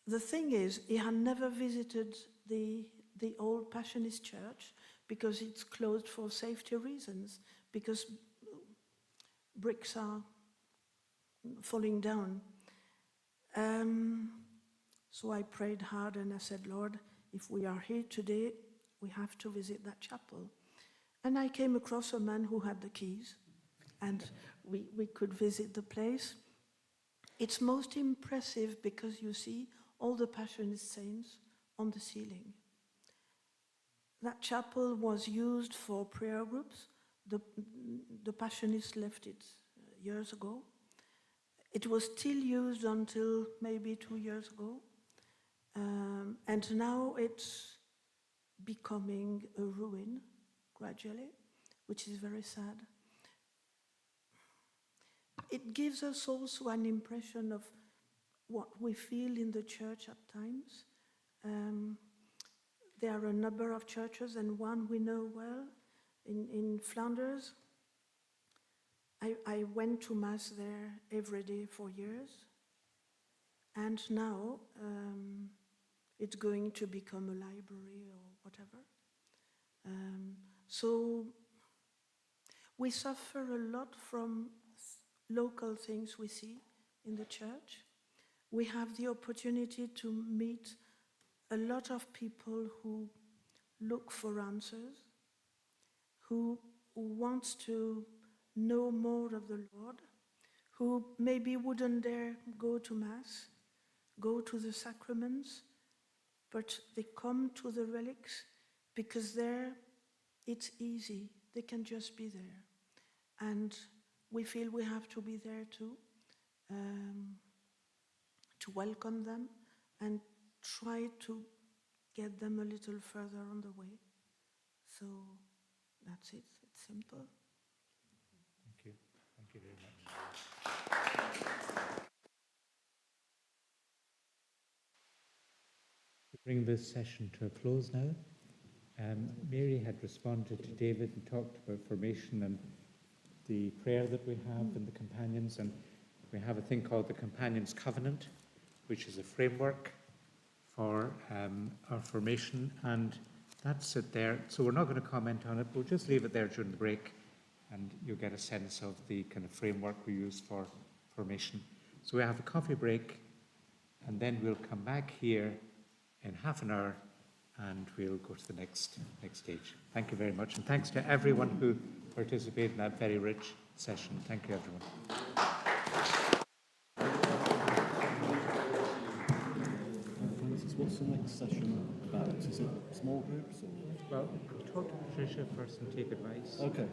S15: The thing is, he had never visited the old Passionist church because it's closed for safety reasons, because bricks are falling down. So I prayed hard and I said, Lord, if we are here today, we have to visit that chapel. And I came across a man who had the keys. and we could visit the place. It's most impressive because you see all the Passionist saints on the ceiling. That chapel was used for prayer groups. The Passionists left it years ago. It was still used until maybe 2 years ago. And now it's becoming a ruin gradually, which is very sad. It gives us also an impression of what we feel in the church at times. There are a number of churches, and one we know well in Flanders. I went to Mass there every day for years, and now it's going to become a library or whatever. So we suffer a lot from local things we see in the church. We have the opportunity to meet a lot of people who look for answers, who want to know more of the Lord, who maybe wouldn't dare go to Mass, go to the sacraments, but they come to the relics because there it's easy. They can just be there. And we feel we have to be there too, to welcome them and try to get them a little further on the way. So that's it. It's simple.
S1: Thank you. Thank you very much. To bring this session to a close now, Mary had responded to David and talked about formation and the prayer that we have in the Companions, and we have a thing called the Companions Covenant, which is a framework for our formation, and that's it there. So we're not going to comment on it, we'll just leave it there during the break, and you'll get a sense of the kind of framework we use for formation. So we have a coffee break, and then we'll come back here in half an hour, and we'll go to the next stage. Thank you very much, and thanks to everyone who participated in that very rich session. Thank you, everyone.
S2: Francis, what's the next session about? Is it small groups or?
S1: Well, talk to Patricia first and take advice.
S2: Okay.